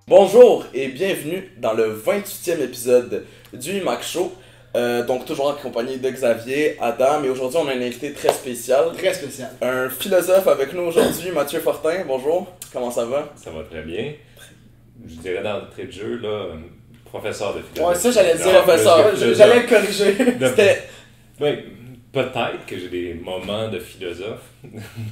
Bonjour et bienvenue dans le 28e épisode du Mac Show. Donc toujours accompagné de Xavier, Adam, et aujourd'hui on a un invité très spécial. Très spécial. Un philosophe avec nous aujourd'hui, Mathieu Fortin. Bonjour, comment ça va? Ça va très bien. Je dirais d'entrée de jeu, là, professeur de philosophie. Ouais, ça j'allais dire, professeur. J'allais le corriger. C'était... Oui, peut-être que j'ai des moments de philosophe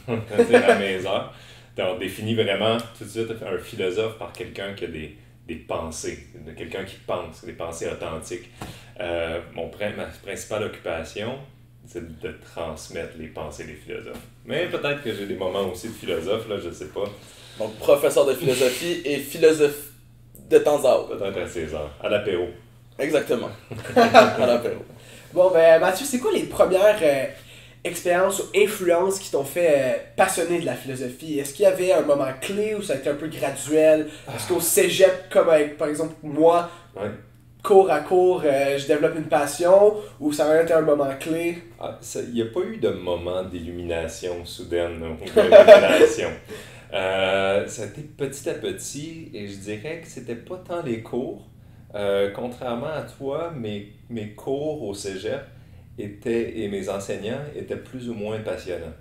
à mes heures. On définit vraiment tout de suite un philosophe par quelqu'un qui a des pensées, quelqu'un qui pense, des pensées authentiques. Ma principale occupation, c'est de transmettre les pensées des philosophes. Mais peut-être que j'ai des moments aussi de philosophe, là, je sais pas. Donc professeur de philosophie et philosophe de temps à autre. Peut-être à 16 heures, à l'apéro. Exactement, à l'apéro. Bon, ben Mathieu, c'est quoi les premières expériences ou influences qui t'ont fait passionner de la philosophie? Est-ce qu'il y avait un moment clé ou ça a été un peu graduel? Est-ce qu'au cégep, comme avec, par exemple, moi, Ouais. cours à cours, je développe une passion, ou ça a été un moment clé? Il n'y a pas eu de moment d'illumination soudaine ou de révélation. Ça a été petit à petit et je dirais que c'était pas tant les cours. Contrairement à toi, mes cours au cégep et mes enseignants étaient plus ou moins passionnants.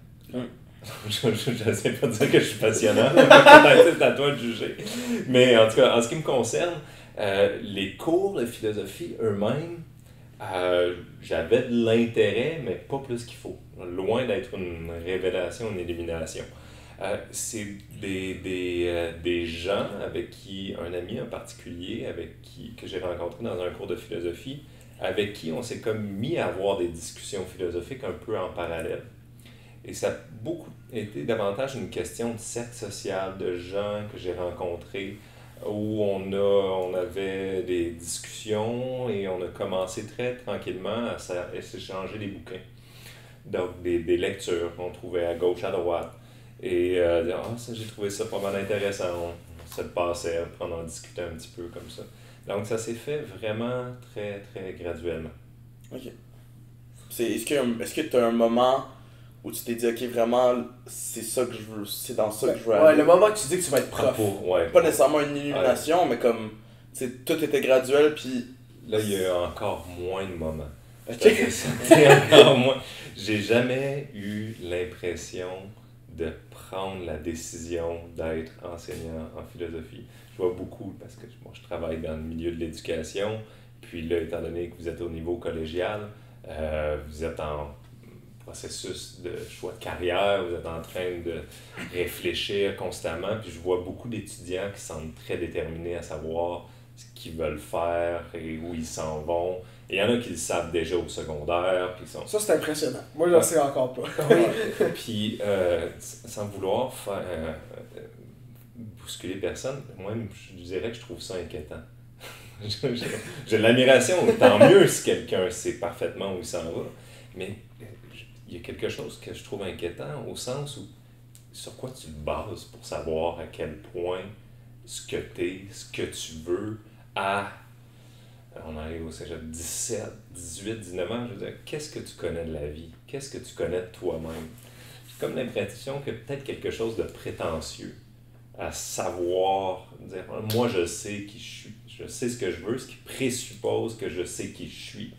Je ne sais pas dire que je suis passionnant, peut-être c'est à toi de juger. Mais en tout cas, en ce qui me concerne, les cours de philosophie eux-mêmes, j'avais de l'intérêt, mais pas plus qu'il faut. Loin d'être une révélation, une élimination. C'est des gens avec qui, un ami en particulier, que j'ai rencontré dans un cours de philosophie, avec qui on s'est comme mis à avoir des discussions philosophiques un peu en parallèle. Et ça a beaucoup été davantage une question de cercle social, de gens que j'ai rencontrés, où on avait des discussions et on a commencé très tranquillement à s'échanger des bouquins. Donc des lectures qu'on trouvait à gauche, à droite. Et j'ai trouvé ça pas mal intéressant. On se passait, on en discutait un petit peu comme ça. Donc ça s'est fait vraiment très, très graduellement. Ok. Est-ce que tu as un moment où tu t'es dit, ok, vraiment, c'est ça que je veux, c'est dans ça que je veux aller? Ouais, le moment que tu dis que tu vas être prof. Pas nécessairement une illumination, mais comme, tu sais, tout était graduel, puis... Là, il y a encore moins de moments. Ok. Encore moins. J'ai jamais eu l'impression de prendre la décision d'être enseignant en philosophie. Je vois beaucoup, parce que moi, je travaille dans le milieu de l'éducation, puis là, étant donné que vous êtes au niveau collégial, vous êtes en processus de choix de carrière, vous êtes en train de réfléchir constamment, puis je vois beaucoup d'étudiants qui semblent très déterminés à savoir ce qu'ils veulent faire et où ils s'en vont. Et il y en a qui le savent déjà au secondaire. Puis Ça, c'est impressionnant. Moi, je ne sais encore pas. Puis, sans vouloir bousculer personne, moi, je dirais que je trouve ça inquiétant. J'ai de l'admiration, tant mieux si quelqu'un sait parfaitement où il s'en va. Mais il y a quelque chose que je trouve inquiétant au sens où sur quoi tu te bases pour savoir à quel point ce que tu es, ce que tu veux, on arrive au cégep 17, 18, 19 ans, je veux dire, qu'est-ce que tu connais de la vie? Qu'est-ce que tu connais de toi-même? J'ai comme l'impression que peut-être quelque chose de prétentieux à savoir, dire, moi je sais qui je suis, je sais ce que je veux, ce qui présuppose que je sais qui je suis.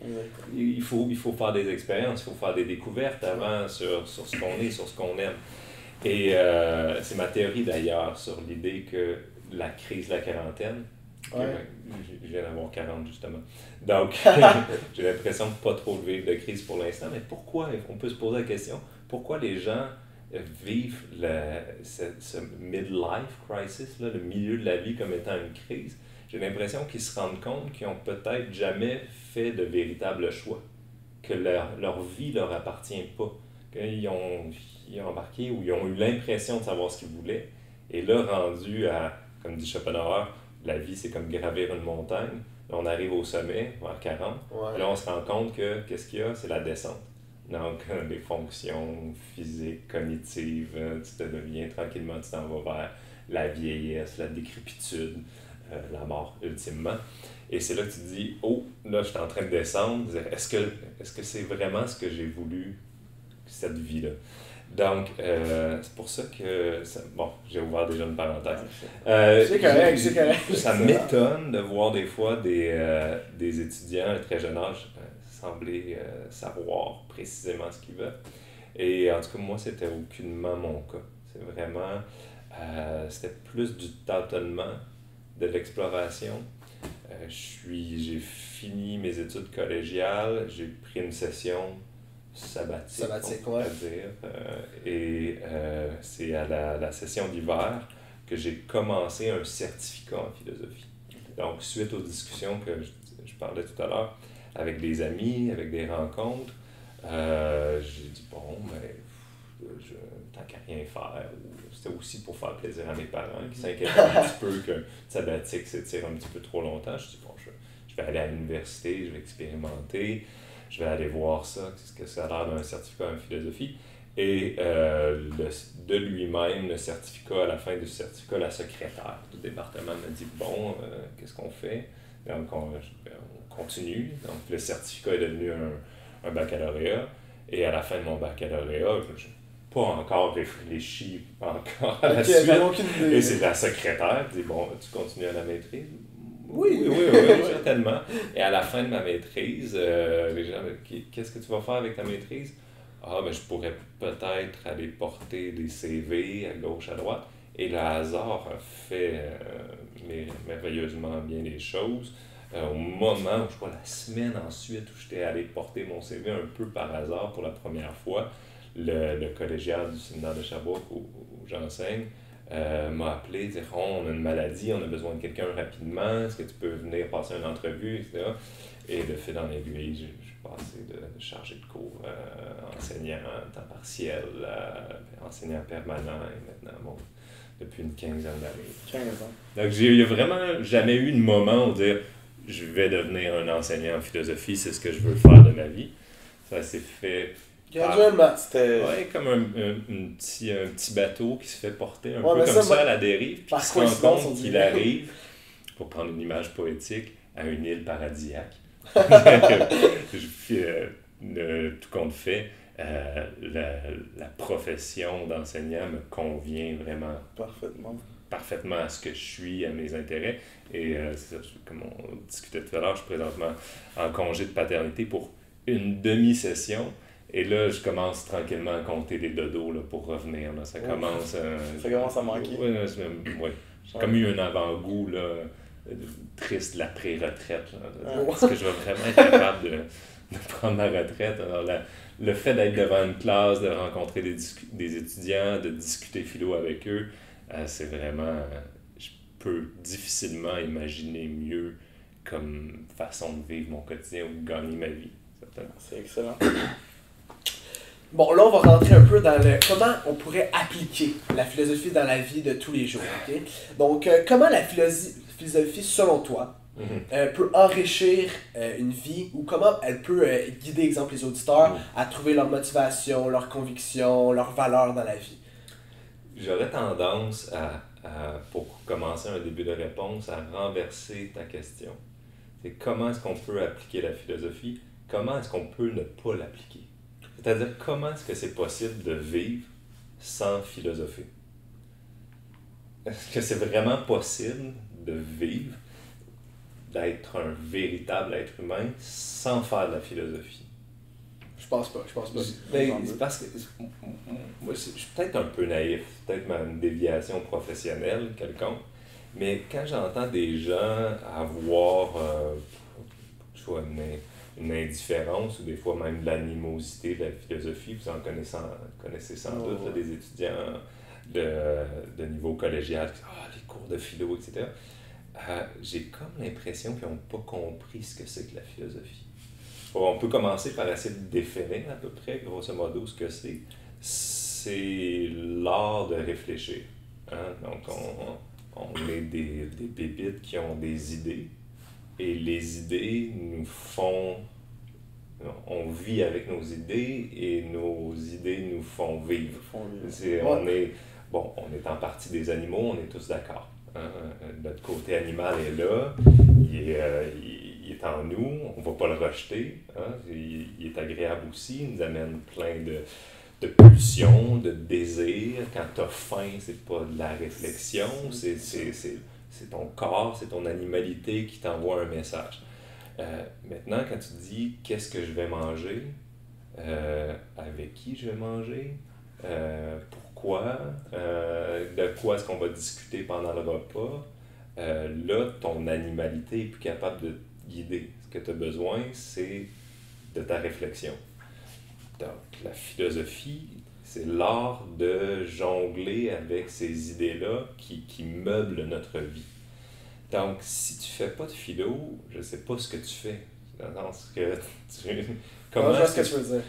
Il faut faire des expériences, il faut faire des découvertes avant sur ce qu'on est, sur ce qu'on aime. Et c'est ma théorie d'ailleurs sur l'idée que la crise de la quarantaine, je viens d'avoir 40 justement, donc j'ai l'impression de pas trop vivre de crise pour l'instant, mais pourquoi, on peut se poser la question, pourquoi les gens vivent ce midlife crisis, là, le milieu de la vie comme étant une crise? J'ai l'impression qu'ils se rendent compte qu'ils n'ont peut-être jamais fait de véritables choix, que leur vie leur appartient pas, qu'ils ont embarqué ou ils ont eu l'impression de savoir ce qu'ils voulaient, et là, rendu à, comme dit Schopenhauer, la vie c'est comme gravir une montagne, là, on arrive au sommet, vers 40, et là on se rend compte que qu'est-ce qu'il y a, c'est la descente. Donc, des fonctions physiques, cognitives, tu te deviens tranquillement, tu t'en vas vers la vieillesse, la décrépitude, la mort, ultimement. Et c'est là que tu te dis, oh, là, je suis en train de descendre. Est-ce que c'est vraiment ce que j'ai voulu, cette vie-là? Donc, c'est pour ça que... bon, j'ai ouvert déjà une parenthèse. C'est correct, c'est correct. Ça m'étonne de voir des fois des étudiants à très jeune âge sembler savoir précisément ce qu'ils veulent. Et en tout cas, moi, c'était aucunement mon cas. C'est vraiment... c'était plus du tâtonnement, de l'exploration. J'ai fini mes études collégiales, j'ai pris une session sabbatique, on va dire. Et c'est à la session d'hiver que j'ai commencé un certificat en philosophie. Donc, suite aux discussions que je parlais tout à l'heure, avec des amis, avec des rencontres, j'ai dit, bon, tant qu'à rien faire, c'était aussi pour faire plaisir à mes parents qui s'inquiétaient un petit peu qu'un sabbatique s'étire un petit peu trop longtemps. Je dis, bon, je vais aller à l'université, je vais expérimenter, je vais aller voir ça, ce que ça a l'air d'un certificat en philosophie. Et de lui-même, le certificat, à la fin du certificat, la secrétaire du département me dit, bon, qu'est-ce qu'on fait? Donc, on continue. Donc, le certificat est devenu un baccalauréat. Et à la fin de mon baccalauréat, je n'ai pas encore réfléchi encore à la suite. Et c'est la secrétaire qui dit, bon, tu continues à la maîtrise? Oui, certainement. Et à la fin de ma maîtrise, les gens me disent, qu'est-ce que tu vas faire avec ta maîtrise? Ah, ben je pourrais peut-être aller porter des CV à gauche, à droite. Et le hasard a fait merveilleusement bien les choses. Au moment où, je crois, la semaine ensuite, où j'étais allé porter mon CV un peu par hasard pour la première fois, le collégial du séminaire de Sherbrooke où j'enseigne m'a appelé, dire on a une maladie, on a besoin de quelqu'un rapidement, est-ce que tu peux venir passer une entrevue, etc. Et de fil en aiguille, je suis passé de chargé de cours, enseignant temps partiel, enseignant permanent, et maintenant, bon, depuis une quinzaine d'années. 15 ans. Donc, j'ai vraiment jamais eu de moment où dire je vais devenir un enseignant en philosophie, c'est ce que je veux faire de ma vie. Ça s'est fait graduellement. C'était comme un petit bateau qui se fait porter un peu comme ça à la dérive, puis qui se rend compte qu'il arrive, pour prendre une image poétique, à une île paradisiaque. Tout compte fait, la profession d'enseignant me convient vraiment parfaitement à ce que je suis, à mes intérêts. Et c'est ça, comme on discutait tout à l'heure, je suis présentement en congé de paternité pour une demi-session. Et là, je commence tranquillement à compter les dodos là, pour revenir. Là. Ça commence à manquer. Oui, j'ai comme eu un avant-goût là, triste de la pré-retraite. Est-ce que je vais vraiment être capable de prendre ma retraite? Alors, le fait d'être devant une classe, de rencontrer des étudiants, de discuter philo avec eux, c'est vraiment... je peux difficilement imaginer mieux comme façon de vivre mon quotidien ou de gagner ma vie. Certainement. C'est excellent. Bon, là, on va rentrer un peu dans comment on pourrait appliquer la philosophie dans la vie de tous les jours. Okay? Donc, comment la philosophie, selon toi, peut enrichir une vie ou comment elle peut guider, exemple, les auditeurs à trouver leur motivation, leur conviction, leurs valeurs dans la vie? J'aurais tendance pour commencer un début de réponse, à renverser ta question. C'est comment est-ce qu'on peut appliquer la philosophie? Comment est-ce qu'on peut ne pas l'appliquer? C'est-à-dire, comment est-ce que c'est possible de vivre sans philosopher? Est-ce que c'est vraiment possible de vivre, d'être un véritable être humain sans faire de la philosophie? Je pense pas. C'est parce que moi, je suis peut-être un peu naïf, peut-être une déviation professionnelle quelconque, mais quand j'entends des gens avoir soit une indifférence ou des fois même de l'animosité de la philosophie, vous en connaissez sans doute là, des étudiants de niveau collégial qui disent les cours de philo, etc. J'ai comme l'impression qu'ils n'ont pas compris ce que c'est que la philosophie. On peut commencer par essayer de définir à peu près, grosso modo, ce que c'est. C'est l'art de réfléchir. Hein? Donc, on est des pépites qui ont des idées. Et les idées nous font... On vit avec nos idées et nos idées nous font vivre. On est en partie des animaux, on est tous d'accord. Hein? Notre côté animal est là, il est en nous, on ne va pas le rejeter. Hein? Il est agréable aussi, il nous amène plein de de pulsion, de désir. Quand tu as faim, c'est pas de la réflexion, c'est ton corps, c'est ton animalité qui t'envoie un message. Maintenant, quand tu dis qu'est-ce que je vais manger, avec qui je vais manger, pourquoi, de quoi est-ce qu'on va discuter pendant le repas, là, ton animalité est plus capable de te guider. Ce que tu as besoin, c'est de ta réflexion. Donc, la philosophie, c'est l'art de jongler avec ces idées-là qui meublent notre vie. Donc, si tu fais pas de philo, je sais pas ce que tu fais. Dans ce que Comment je vois ce que tu veux dire.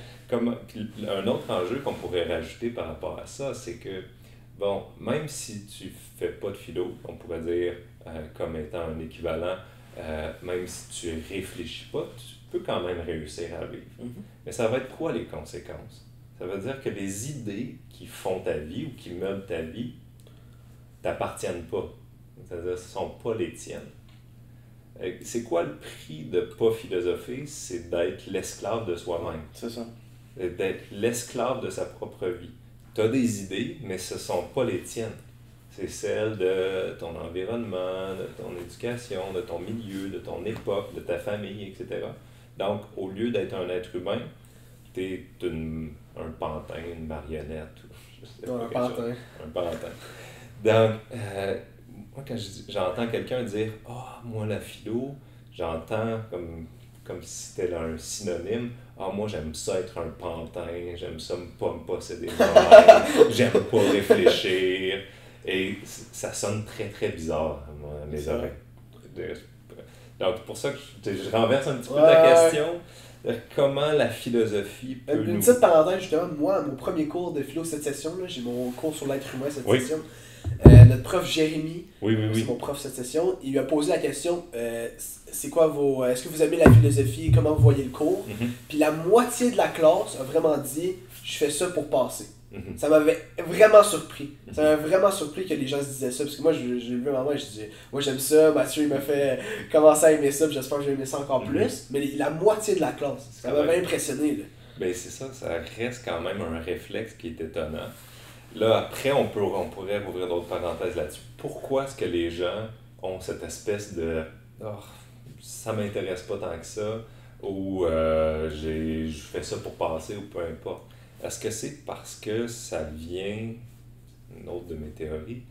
Puis un autre enjeu qu'on pourrait rajouter par rapport à ça, c'est que, bon, même si tu fais pas de philo, on pourrait dire comme étant un équivalent, même si tu réfléchis pas, tu peux quand même réussir à vivre. Mais ça va être quoi les conséquences? Ça veut dire que les idées qui font ta vie ou qui meublent ta vie t'appartiennent pas. C'est-à-dire, ce ne sont pas les tiennes. C'est quoi le prix de ne pas philosopher? C'est d'être l'esclave de soi-même. C'est ça. D'être l'esclave de sa propre vie. Tu as des idées, mais ce ne sont pas les tiennes. C'est celles de ton environnement, de ton éducation, de ton milieu, de ton époque, de ta famille, etc. Donc, au lieu d'être un être humain, tu es un pantin, une marionnette. Un pantin. Un pantin. Donc, moi, quand j'entends quelqu'un dire « Ah, moi, la philo », j'entends comme si c'était un synonyme. « Ah, moi, j'aime ça être un pantin, j'aime ça pas me posséder moi-même, j'aime pas réfléchir. » Et ça sonne très, très bizarre à mes oreilles. Donc, pour ça que je renverse un petit peu la question. Comment la philosophie peut Une petite parenthèse, justement, moi, mon premier cours de philo cette session, là, j'ai mon cours sur l'être humain cette session. Notre prof Jérémy, c'est mon prof cette session, il lui a posé la question c'est quoi est-ce que vous aimez la philosophie, comment vous voyez le cours? Puis la moitié de la classe a vraiment dit je fais ça pour passer. Ça m'avait vraiment surpris. Ça m'avait vraiment surpris que les gens se disaient ça. Parce que moi, j'ai vu un moment et je disais moi j'aime ça, Mathieu il m'a fait commencer à aimer ça, puis j'espère que je vais aimer ça encore plus. Mais la moitié de la classe, ça m'avait impressionné. Là. Ben c'est ça reste quand même un réflexe qui est étonnant. Là, après, on pourrait ouvrir d'autres parenthèses là-dessus. Pourquoi est-ce que les gens ont cette espèce de « oh, ça m'intéresse pas tant que ça » ou « je fais ça pour passer » ou peu importe. Est-ce que c'est parce que ça vient, une autre de mes théories,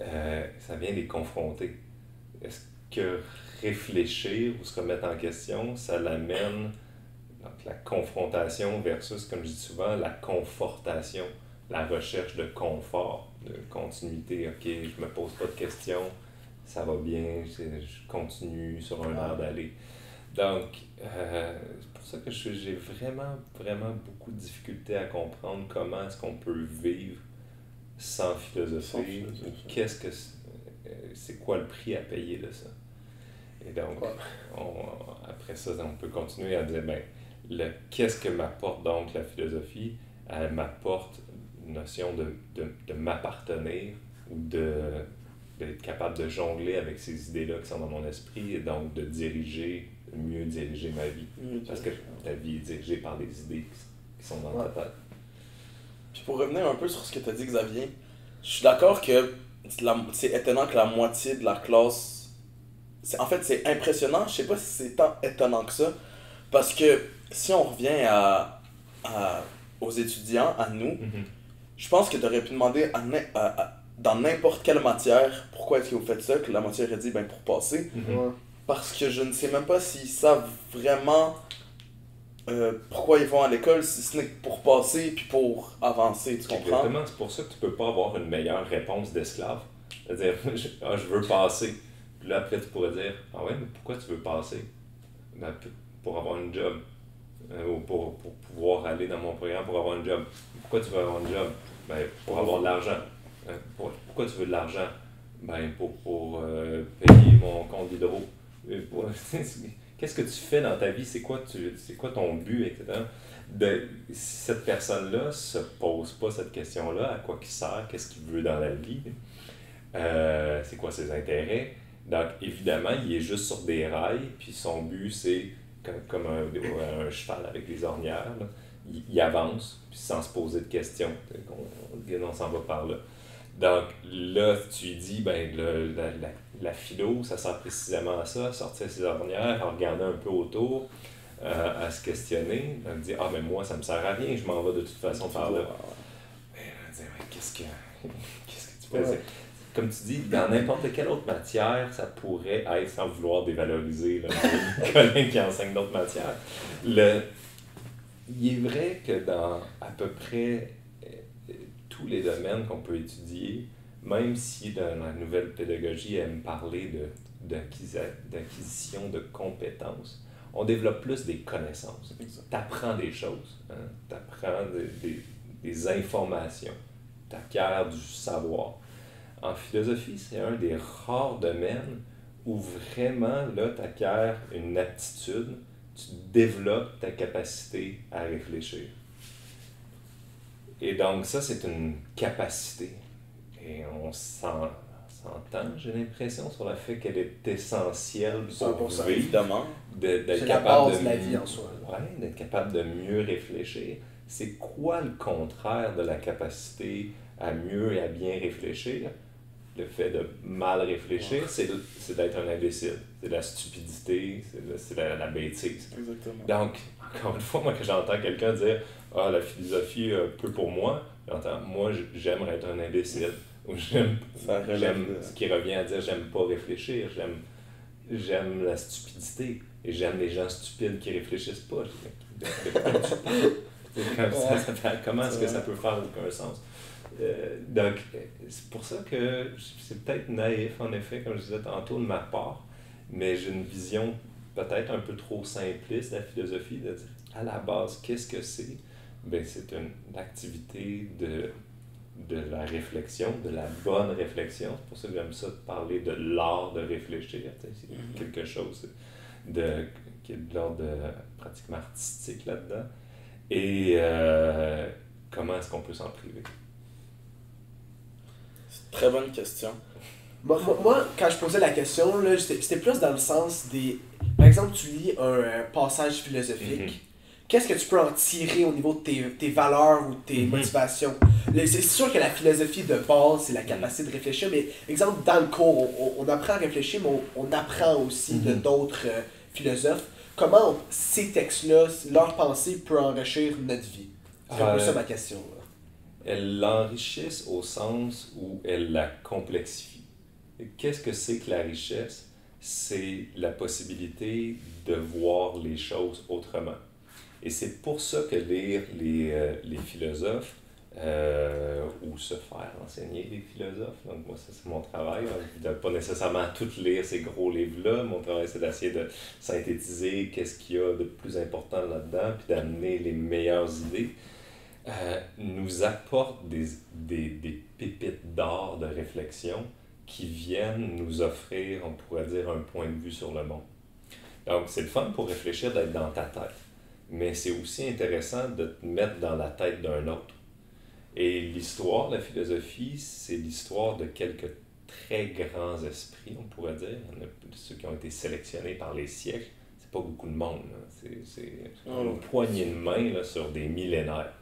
ça vient les confronter? Est-ce que réfléchir ou se remettre en question, ça l'amène, donc la confrontation versus, comme je dis souvent, la confortation? La recherche de confort, de continuité. OK, je me pose pas de questions, ça va bien, je continue sur un air d'aller. Donc, c'est pour ça que j'ai vraiment, vraiment beaucoup de difficultés à comprendre comment est-ce qu'on peut vivre sans philosopher. C'est quoi le prix à payer de ça? Et donc, après ça, on peut continuer à dire, qu'est-ce que m'apporte donc la philosophie? Elle m'apporte notion de m'appartenir ou d'être capable de jongler avec ces idées-là qui sont dans mon esprit et donc de mieux diriger ma vie. Parce que ta vie est dirigée par des idées qui sont dans ta tête. Puis pour revenir un peu sur ce que tu as dit, Xavier, je suis d'accord que c'est étonnant que la moitié de la classe... En fait, c'est impressionnant. Je sais pas si c'est tant étonnant que ça. Parce que si on revient aux étudiants, à nous, je pense que tu aurais pu demander dans n'importe quelle matière pourquoi est-ce que vous faites ça, que la moitié aurait dit pour passer. Parce que je ne sais même pas s'ils savent vraiment pourquoi ils vont à l'école, si ce n'est que pour passer puis pour avancer, tu comprends? Exactement, c'est pour ça que tu peux pas avoir une meilleure réponse d'esclave. C'est-à-dire, je veux passer. Puis là, après, tu pourrais dire, ah ouais, mais pourquoi tu veux passer? Pour avoir une job. Ou pour pouvoir aller dans mon programme pour avoir un job. Pourquoi tu veux avoir un job? Pour avoir de l'argent. Pourquoi tu veux de l'argent? Pour payer mon compte d'hydro. Qu'est-ce que tu fais dans ta vie? C'est quoi ton but, etc. Cette personne-là se pose pas cette question-là. À quoi qu'il sert? Qu'est-ce qu'il veut dans la vie? C'est quoi ses intérêts? Donc, évidemment, il est juste sur des rails, puis son but, c'est comme un cheval avec les ornières. Là. il avance, puis sans se poser de questions. On s'en va par là. Donc là, tu dis, ben, la philo, ça sert précisément à ça, à sortir ses ornières, à regarder un peu autour, à se questionner, à dire, ah, mais moi, ça me sert à rien, je m'en vais de toute façon par là. Mais là, dire, mais qu'est-ce que tu fais? Ouais. Comme tu dis, dans n'importe quelle autre matière, ça pourrait être, sans vouloir dévaloriser les collègues qui enseignent d'autres matières. Il est vrai que dans à peu près tous les domaines qu'on peut étudier, même si dans la nouvelle pédagogie aime parler d'acquisition de compétences, on développe plus des connaissances. Tu apprends des choses, hein? Tu apprends des informations, tu acquiers du savoir. En philosophie, c'est un des rares domaines où vraiment, là, tu acquiers une aptitude, tu développes ta capacité à réfléchir. Et donc, ça, c'est une capacité. Et on s'entend, j'ai l'impression, sur le fait qu'elle est essentielle pour vivre, évidemment. C'est la base de la vie en soi. Oui, d'être capable de mieux réfléchir. C'est quoi le contraire de la capacité à mieux et à bien réfléchir? Le fait de mal réfléchir, c'est d'être un imbécile. C'est de la stupidité, c'est de la bêtise. Exactement. Donc, encore une fois, moi, que j'entends quelqu'un dire « Ah, la philosophie, peu pour moi », j'entends « Moi, j'aimerais être un imbécile ». Ou j'aime ce qui revient à dire « J'aime pas réfléchir, j'aime la stupidité ». Et j'aime les gens stupides qui réfléchissent pas. Comment est-ce que ça peut faire aucun sens? Donc, c'est pour ça que c'est peut-être naïf, en effet, comme je disais tantôt, de ma part, mais j'ai une vision peut-être un peu trop simpliste de la philosophie, de dire, à la base, qu'est-ce que c'est? Ben, c'est une activité de la réflexion, de la bonne réflexion. C'est pour ça que j'aime ça de parler de l'art de réfléchir. C'est quelque chose qui est de l'ordre pratiquement artistique là-dedans. Et comment est-ce qu'on peut s'en priver? C'est une très bonne question. Moi, quand je posais la question, là, c'était plus dans le sens des... Par exemple, tu lis un passage philosophique. Qu'est-ce que tu peux en tirer au niveau de tes valeurs ou de tes motivations? C'est sûr que la philosophie de base, c'est la capacité de réfléchir, mais exemple, dans le cours, on apprend à réfléchir, mais on apprend aussi de d'autres philosophes. Comment ces textes-là, leur pensée peut enrichir notre vie? C'est un peu ça ma question. Là. Elles l'enrichissent au sens où elles la complexifient. Qu'est-ce que c'est que la richesse? C'est la possibilité de voir les choses autrement. Et c'est pour ça que lire les philosophes, ou se faire enseigner les philosophes, donc moi ça c'est mon travail, de ne pas nécessairement tout lire ces gros livres-là, mon travail c'est d'essayer de synthétiser qu'est-ce qu'il y a de plus important là-dedans, puis d'amener les meilleures idées, nous apporte des pépites d'or de réflexion qui viennent nous offrir, on pourrait dire, un point de vue sur le monde. Donc c'est le fun pour réfléchir d'être dans ta tête. Mais c'est aussi intéressant de te mettre dans la tête d'un autre. Et l'histoire, la philosophie, c'est l'histoire de quelques très grands esprits, on pourrait dire. Il y en a ceux qui ont été sélectionnés par les siècles. C'est pas beaucoup de monde. C'est une poignée de main là, sur des millénaires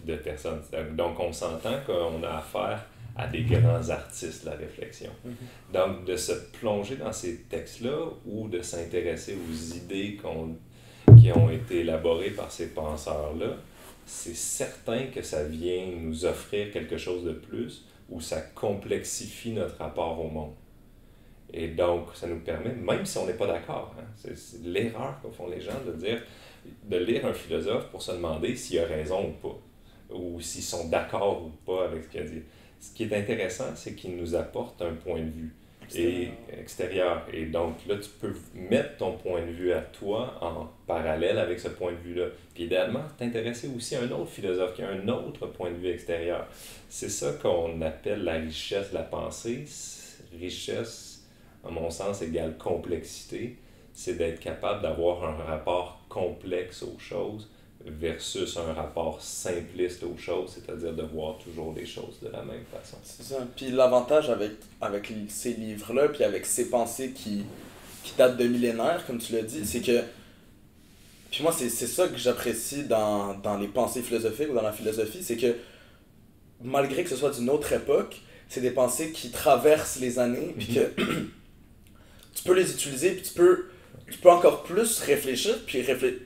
de personnes. Donc on s'entend qu'on a affaire à des grands artistes de la réflexion. Donc de se plonger dans ces textes-là ou de s'intéresser aux idées qui ont été élaborés par ces penseurs-là, c'est certain que ça vient nous offrir quelque chose de plus ou ça complexifie notre rapport au monde. Et donc, ça nous permet, même si on n'est pas d'accord, hein, c'est l'erreur que font les gens de lire un philosophe pour se demander s'il a raison ou pas, ou s'ils sont d'accord ou pas avec ce qu'il a dit. Ce qui est intéressant, c'est qu'il nous apporte un point de vue extérieur. Et donc là, tu peux mettre ton point de vue à toi en parallèle avec ce point de vue-là. Puis idéalement, t'intéresser aussi à un autre philosophe qui a un autre point de vue extérieur. C'est ça qu'on appelle la richesse de la pensée. Richesse, à mon sens, égale complexité. C'est d'être capable d'avoir un rapport complexe aux choses versus un rapport simpliste aux choses, c'est-à-dire de voir toujours les choses de la même façon. C'est ça. Puis l'avantage avec ces livres-là, puis avec ces pensées qui datent de millénaires, comme tu l'as dit, c'est que Puis moi, c'est ça que j'apprécie dans les pensées philosophiques ou dans la philosophie, c'est que malgré que ce soit d'une autre époque, c'est des pensées qui traversent les années, puis que tu peux les utiliser, puis tu peux encore plus réfléchir, puis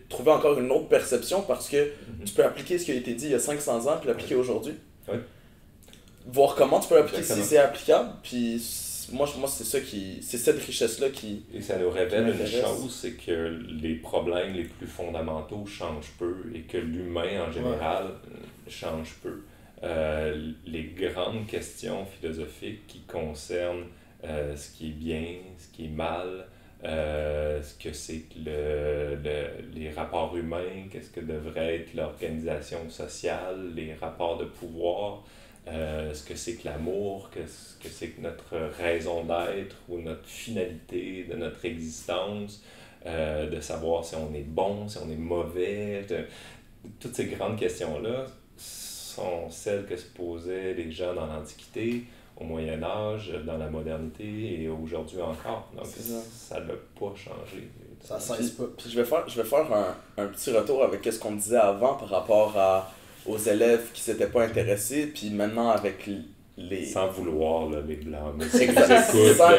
trouver encore une autre perception, parce que tu peux appliquer ce qui a été dit il y a 500 ans, puis l'appliquer aujourd'hui. Ouais. Voir comment tu peux l'appliquer si Exactement. c'est applicable, puis moi c'est cette richesse-là qui... Et ça nous révèle une m'intéresse. chose, c'est que les problèmes les plus fondamentaux changent peu et que l'humain en général change peu. Les grandes questions philosophiques qui concernent ce qui est bien, ce qui est mal, ce que c'est que les rapports humains, qu'est-ce que devrait être l'organisation sociale, les rapports de pouvoir, ce que c'est que l'amour, ce que c'est que notre raison d'être ou notre finalité de notre existence, de savoir si on est bon, si on est mauvais. Toutes ces grandes questions-là sont celles que se posaient les gens dans l'Antiquité, au Moyen Âge, dans la modernité et aujourd'hui encore. Donc ça n'a pas changé. Ça cesse pas. Puis je vais faire un petit retour avec ce qu'on disait avant par rapport aux élèves qui s'étaient pas intéressés, puis maintenant avec les... Sans vouloir là, les blâmer. Exact.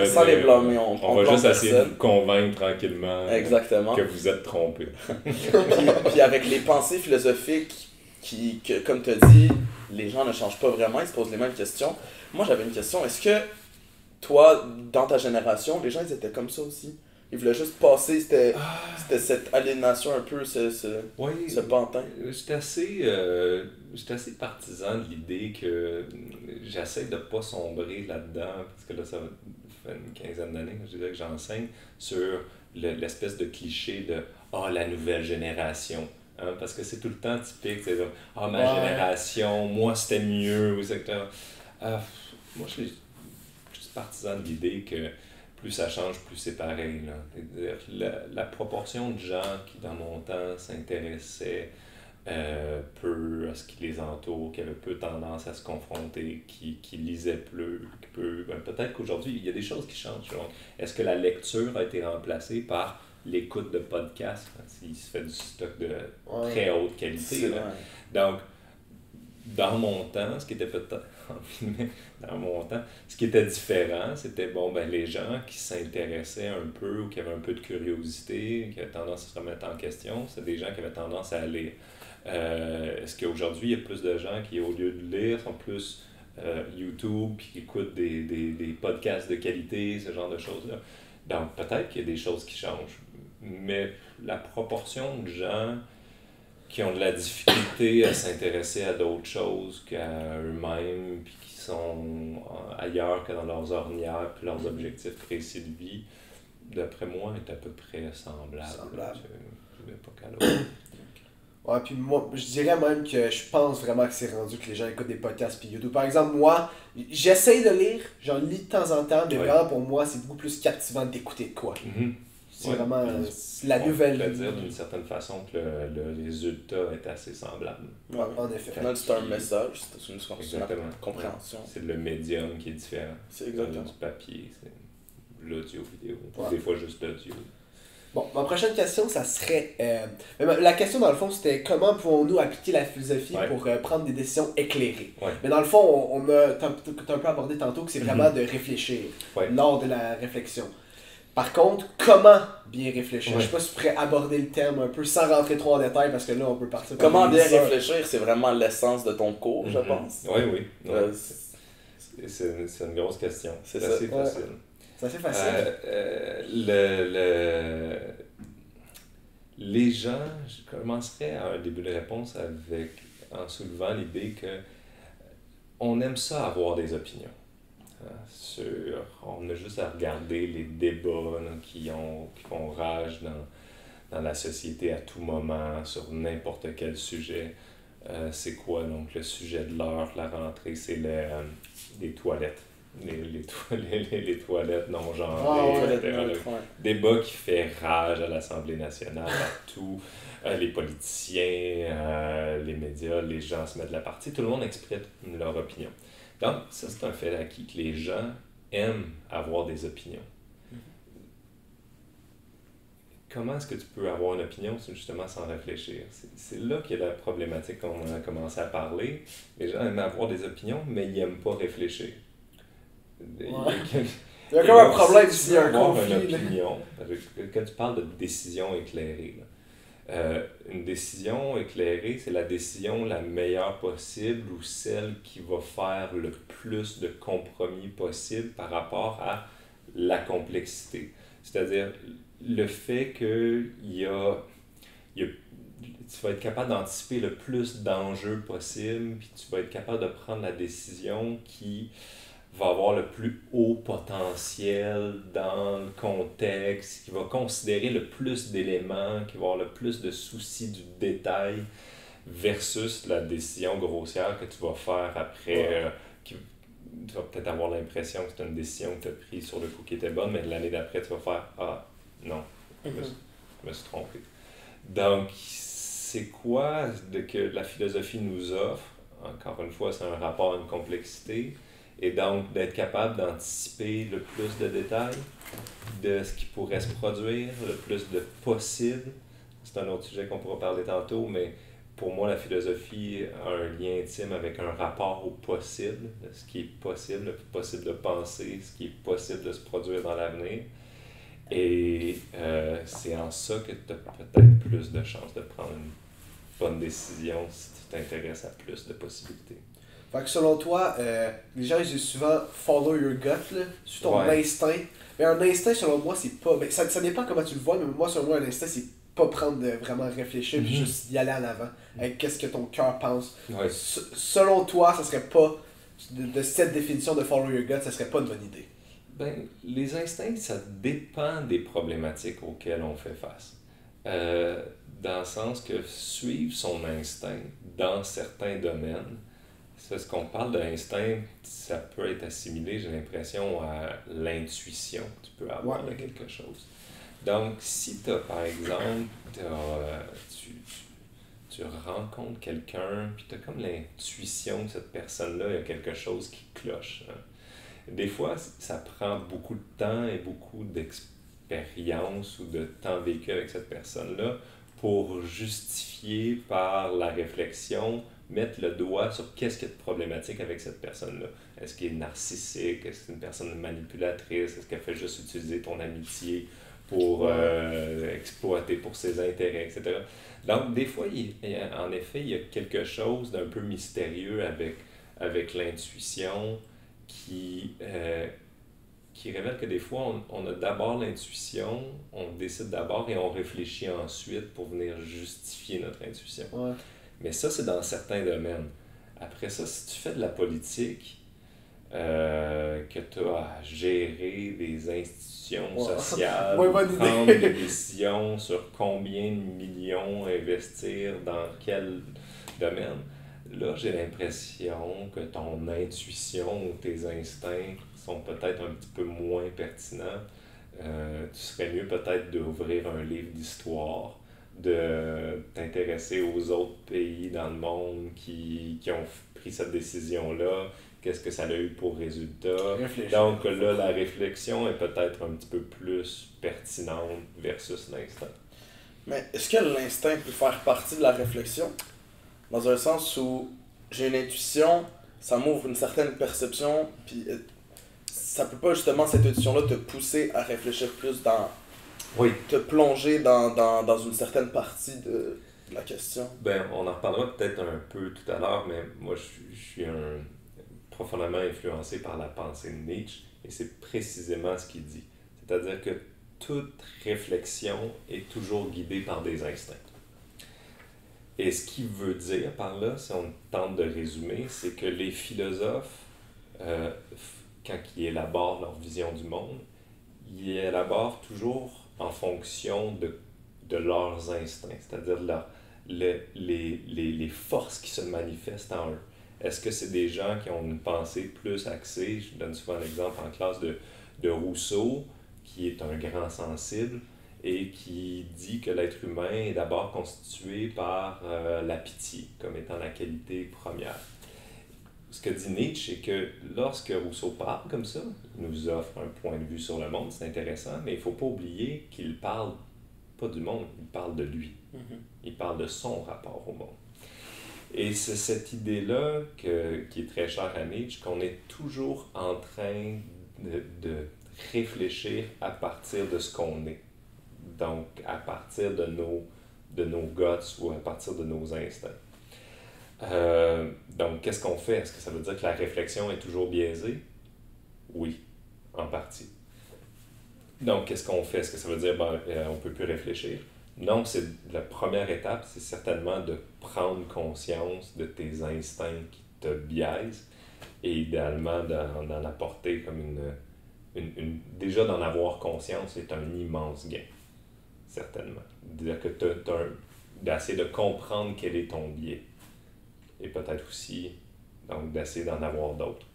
Sans les blâmer, on va juste essayer de vous convaincre tranquillement Exactement. Que vous êtes trompés. puis avec les pensées philosophiques que, comme tu as dit, les gens ne changent pas vraiment, ils se posent les mêmes questions. Moi, j'avais une question. Est-ce que toi, dans ta génération, les gens ils étaient comme ça aussi? Ils voulaient juste passer, c'était cette aliénation un peu, ce pantin. J'étais assez partisan de l'idée que j'essaie de pas sombrer là-dedans, parce que là, ça fait une quinzaine d'années que je dirais que j'enseigne sur l'espèce de cliché de « Ah, la nouvelle génération ». Hein, parce que c'est tout le temps typique, c'est comme « Ah, ma génération, moi c'était mieux », etc. Moi, je suis partisan de l'idée que plus ça change, plus c'est pareil. Là. La proportion de gens qui, dans mon temps, s'intéressaient peu à ce qui les entoure, qui avaient peu tendance à se confronter, qui lisaient peu. Peut-être qu'aujourd'hui, il y a des choses qui changent. Donc, est-ce que la lecture a été remplacée par l'écoute de podcasts? Il se fait du stock de très haute qualité. Là. Donc, dans mon temps, ce qui était peut-être dans mon temps, ce qui était différent, c'était les gens qui s'intéressaient un peu ou qui avaient un peu de curiosité, qui avaient tendance à se remettre en question, c'est des gens qui avaient tendance à lire. Est-ce qu'aujourd'hui, il y a plus de gens qui, au lieu de lire, sont plus YouTube, puis qui écoutent des podcasts de qualité, ce genre de choses-là? Donc, peut-être qu'il y a des choses qui changent, mais la proportion de gens qui ont de la difficulté à s'intéresser à d'autres choses qu'à eux-mêmes, puis qui sont ailleurs que dans leurs ornières, puis leurs objectifs précis de vie, d'après moi, est à peu près semblable. Je vais pas qu'à Ouais, puis moi, je dirais même que je pense vraiment que c'est rendu que les gens écoutent des podcasts puis YouTube. Par exemple, moi, j'essaye de lire, j'en lis de temps en temps, mais vraiment pour moi, c'est beaucoup plus captivant d'écouter de quoi. C'est vraiment la nouvelle. On peut dire d'une certaine façon que le résultat est assez semblable. Ouais, en effet. C'est un message, c'est une compréhension. C'est le médium qui est différent. C'est exactement. Du papier, c'est l'audio, vidéo. Des fois juste l'audio. Bon, ma prochaine question, ça serait... la question, dans le fond, c'était comment pouvons-nous appliquer la philosophie pour prendre des décisions éclairées. Mais dans le fond, t'as un peu abordé tantôt que c'est vraiment de réfléchir lors de la réflexion. Par contre, comment bien réfléchir? Je sais pas si tu pourrais aborder le terme un peu sans rentrer trop en détail parce que là, on peut partir... Comment bien réfléchir, c'est vraiment l'essence de ton cours, je pense. Oui. C'est une grosse question. C'est assez facile. C'est assez facile. Les gens, je commencerai à un début de réponse en soulevant l'idée que on aime ça avoir des opinions. On a juste à regarder les débats qui font rage dans la société à tout moment, sur n'importe quel sujet. C'est quoi donc le sujet de l'heure, la rentrée? C'est les toilettes. Les toilettes non genrées, débat qui fait rage à l'Assemblée nationale, partout, les politiciens, les médias, les gens se mettent de la partie, tout le monde exprime leur opinion. Donc, ça c'est un fait acquis que les gens aiment avoir des opinions. comment est-ce que tu peux avoir une opinion justement sans réfléchir? C'est là qu'il y a la problématique qu'on a commencé à parler. Les gens aiment avoir des opinions, mais ils n'aiment pas réfléchir. Il y a comme un problème si s'il y a un avoir conflit. une opinion, quand tu parles de décision éclairée, une décision éclairée, c'est la décision la meilleure possible ou celle qui va faire le plus de compromis possible par rapport à la complexité. C'est-à-dire le fait que tu vas être capable d'anticiper le plus d'enjeux possible, puis tu vas être capable de prendre la décision qui va avoir le plus haut potentiel dans le contexte, qui va considérer le plus d'éléments, qui va avoir le plus de soucis du détail, versus la décision grossière que tu vas faire après, tu vas peut-être avoir l'impression que c'est une décision que tu as prise sur le coup qui était bonne, mais l'année d'après, tu vas faire « Ah, non, je me suis trompé ». Donc, c'est quoi que la philosophie nous offre? Encore une fois, c'est un rapport à une complexité. Et donc, d'être capable d'anticiper le plus de détails de ce qui pourrait se produire, le plus de possible. C'est un autre sujet qu'on pourra parler tantôt, mais pour moi, la philosophie a un lien intime avec un rapport au possible, de ce qui est possible, le possible de penser, ce qui est possible de se produire dans l'avenir. Et c'est en ça que tu as peut-être plus de chances de prendre une bonne décision si tu t'intéresses à plus de possibilités. Fait que selon toi, les gens ils disent souvent follow your gut, là, suis ton instinct. Mais un instinct, selon moi, c'est pas. Ben, ça dépend comment tu le vois, mais moi, selon moi, un instinct, c'est pas prendre de vraiment réfléchir puis juste y aller en avant avec qu'est-ce que ton cœur pense. Ouais. Selon toi, ça serait pas. De cette définition de follow your gut, ça serait pas une bonne idée. Ben, les instincts, ça dépend des problématiques auxquelles on fait face. Dans le sens que suivre son instinct dans certains domaines, c'est ce qu'on parle d'instinct, ça peut être assimilé, j'ai l'impression, à l'intuition que tu peux avoir de quelque chose. Donc, si tu as, par exemple, tu rencontres quelqu'un, puis tu as comme l'intuition que cette personne-là, il y a quelque chose qui cloche. Hein. Des fois, ça prend beaucoup de temps et beaucoup d'expérience ou de temps vécu avec cette personne-là pour justifier par la réflexion, mettre le doigt sur qu'est-ce qu'il y a de problématique avec cette personne-là. Est-ce qu'elle est narcissique? Est-ce que c'est une personne manipulatrice? Est-ce qu'elle fait juste utiliser ton amitié pour exploiter pour ses intérêts, etc. Donc, des fois, en effet, il y a quelque chose d'un peu mystérieux avec l'intuition qui révèle que des fois, on a d'abord l'intuition, on décide d'abord et on réfléchit ensuite pour venir justifier notre intuition. Ouais. Mais ça, c'est dans certains domaines. Après ça, si tu fais de la politique, que tu as à gérer des institutions sociales, prendre des décisions sur combien de millions investir dans quel domaine, là, j'ai l'impression que ton intuition ou tes instincts sont peut-être un petit peu moins pertinents. Tu serais mieux peut-être d'ouvrir un livre d'histoire, de t'intéresser aux autres pays dans le monde qui ont pris cette décision-là, qu'est-ce que ça a eu pour résultat. Donc là, la réflexion est peut-être un petit peu plus pertinente versus l'instinct. Mais est-ce que l'instinct peut faire partie de la réflexion? Dans un sens où j'ai une intuition, ça m'ouvre une certaine perception, puis ça peut pas justement, cette intuition-là, te pousser à réfléchir plus te plonger dans une certaine partie de la question? Ben, on en reparlera peut-être un peu tout à l'heure, mais moi, je suis profondément influencé par la pensée de Nietzsche, et c'est précisément ce qu'il dit. C'est-à-dire que toute réflexion est toujours guidée par des instincts. Et ce qu'il veut dire par là, si on tente de résumer, c'est que les philosophes, quand ils élaborent leur vision du monde, ils élaborent toujours en fonction de leurs instincts, c'est-à-dire les forces qui se manifestent en eux. Est-ce que c'est des gens qui ont une pensée plus axée? Je donne souvent l'exemple en classe de Rousseau, qui est un grand sensible, et qui dit que l'être humain est d'abord constitué par la pitié, comme étant la qualité première. Ce que dit Nietzsche, c'est que lorsque Rousseau parle comme ça, il nous offre un point de vue sur le monde, c'est intéressant, mais il ne faut pas oublier qu'il parle pas du monde, il parle de lui. Il parle de son rapport au monde. Et c'est cette idée-là qui est très chère à Nietzsche, qu'on est toujours en train de réfléchir à partir de ce qu'on est. Donc, à partir de nos guts ou à partir de nos instincts. Donc, qu'est-ce qu'on fait? Est-ce que ça veut dire que la réflexion est toujours biaisée? Oui, en partie. Donc, qu'est-ce qu'on fait? Est-ce que ça veut dire on ne peut plus réfléchir? Non, c'est la première étape, c'est certainement de prendre conscience de tes instincts qui te biaisent et idéalement d'en apporter comme déjà d'en avoir conscience est un immense gain, certainement. C'est-à-dire que d'essayer de comprendre quel est ton biais et peut-être aussi donc d'essayer d'en avoir d'autres.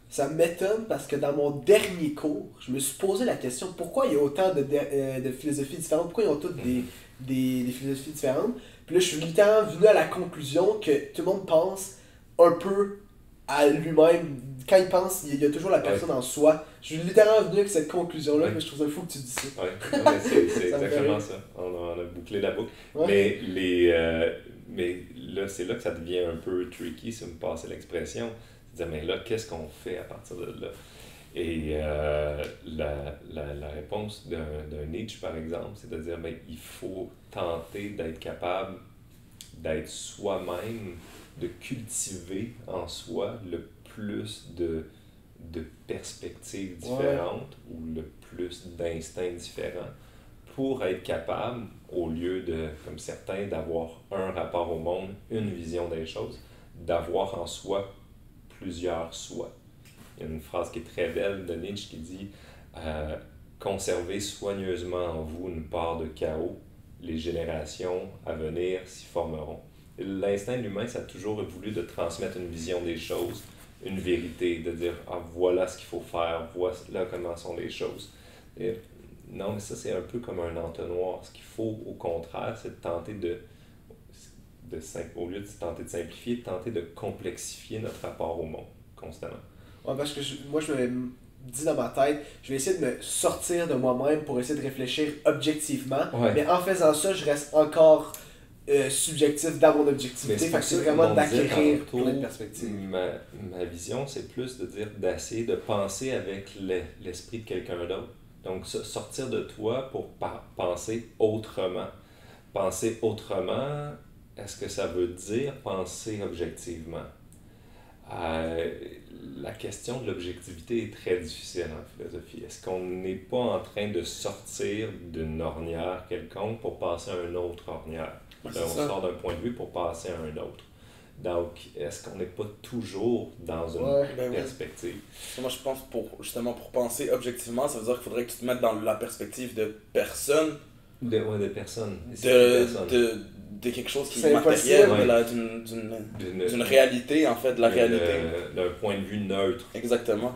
Ça m'étonne parce que dans mon dernier cours, je me suis posé la question pourquoi il y a autant de philosophies différentes, pourquoi ils ont toutes des philosophies différentes. Puis là, je suis littéralement venu à la conclusion que tout le monde pense un peu à lui-même. Quand il pense, il y a toujours la personne en soi. Je suis littéralement venu avec cette conclusion-là, mais je trouve ça fou que tu dis ça. Oui, c'est exactement ça. On a bouclé la boucle. Ouais. Mais là, c'est là que ça devient un peu tricky, si vous me passez l'expression. Dire, mais là, qu'est-ce qu'on fait à partir de là? Et la réponse d'un Nietzsche, par exemple, c'est de dire, mais il faut tenter d'être capable d'être soi-même, de cultiver en soi le plus de perspectives différentes ou le plus d'instincts différents pour être capable, au lieu de, comme certains, d'avoir un rapport au monde, une vision des choses, d'avoir en soi plusieurs soi. Il y a une phrase qui est très belle de Nietzsche qui dit conservez soigneusement en vous une part de chaos, les générations à venir s'y formeront. L'instinct de l'humain, ça a toujours voulu de transmettre une vision des choses, une vérité, de dire voilà ce qu'il faut faire, voilà comment sont les choses. Et, non, mais ça, c'est un peu comme un entonnoir. Ce qu'il faut, au contraire, c'est de tenter au lieu de tenter de simplifier, de tenter de complexifier notre rapport au monde, constamment. Ouais, parce que moi, je me dis dans ma tête, je vais essayer de me sortir de moi-même pour essayer de réfléchir objectivement, mais en faisant ça, je reste encore subjectif dans mon objectivité, fait que c'est vraiment d'acquérir plein de perspectives. Ma vision, c'est plus de dire d'essayer de penser avec l'esprit de quelqu'un d'autre. Donc, sortir de toi pour penser autrement. Penser autrement, est-ce que ça veut dire penser objectivement? La question de l'objectivité est très difficile en philosophie. Est-ce qu'on n'est pas en train de sortir d'une ornière quelconque pour passer à une autre ornière? Là, on sort d'un point de vue pour passer à un autre. Donc, est-ce qu'on n'est pas toujours dans une perspective? Moi, je pense justement pour penser objectivement, ça veut dire qu'il faudrait que tu te mettes dans la perspective de personne. De personne. De quelque chose qui est matériel, d'une réalité, en fait, de la réalité. D'un point de vue neutre. Exactement.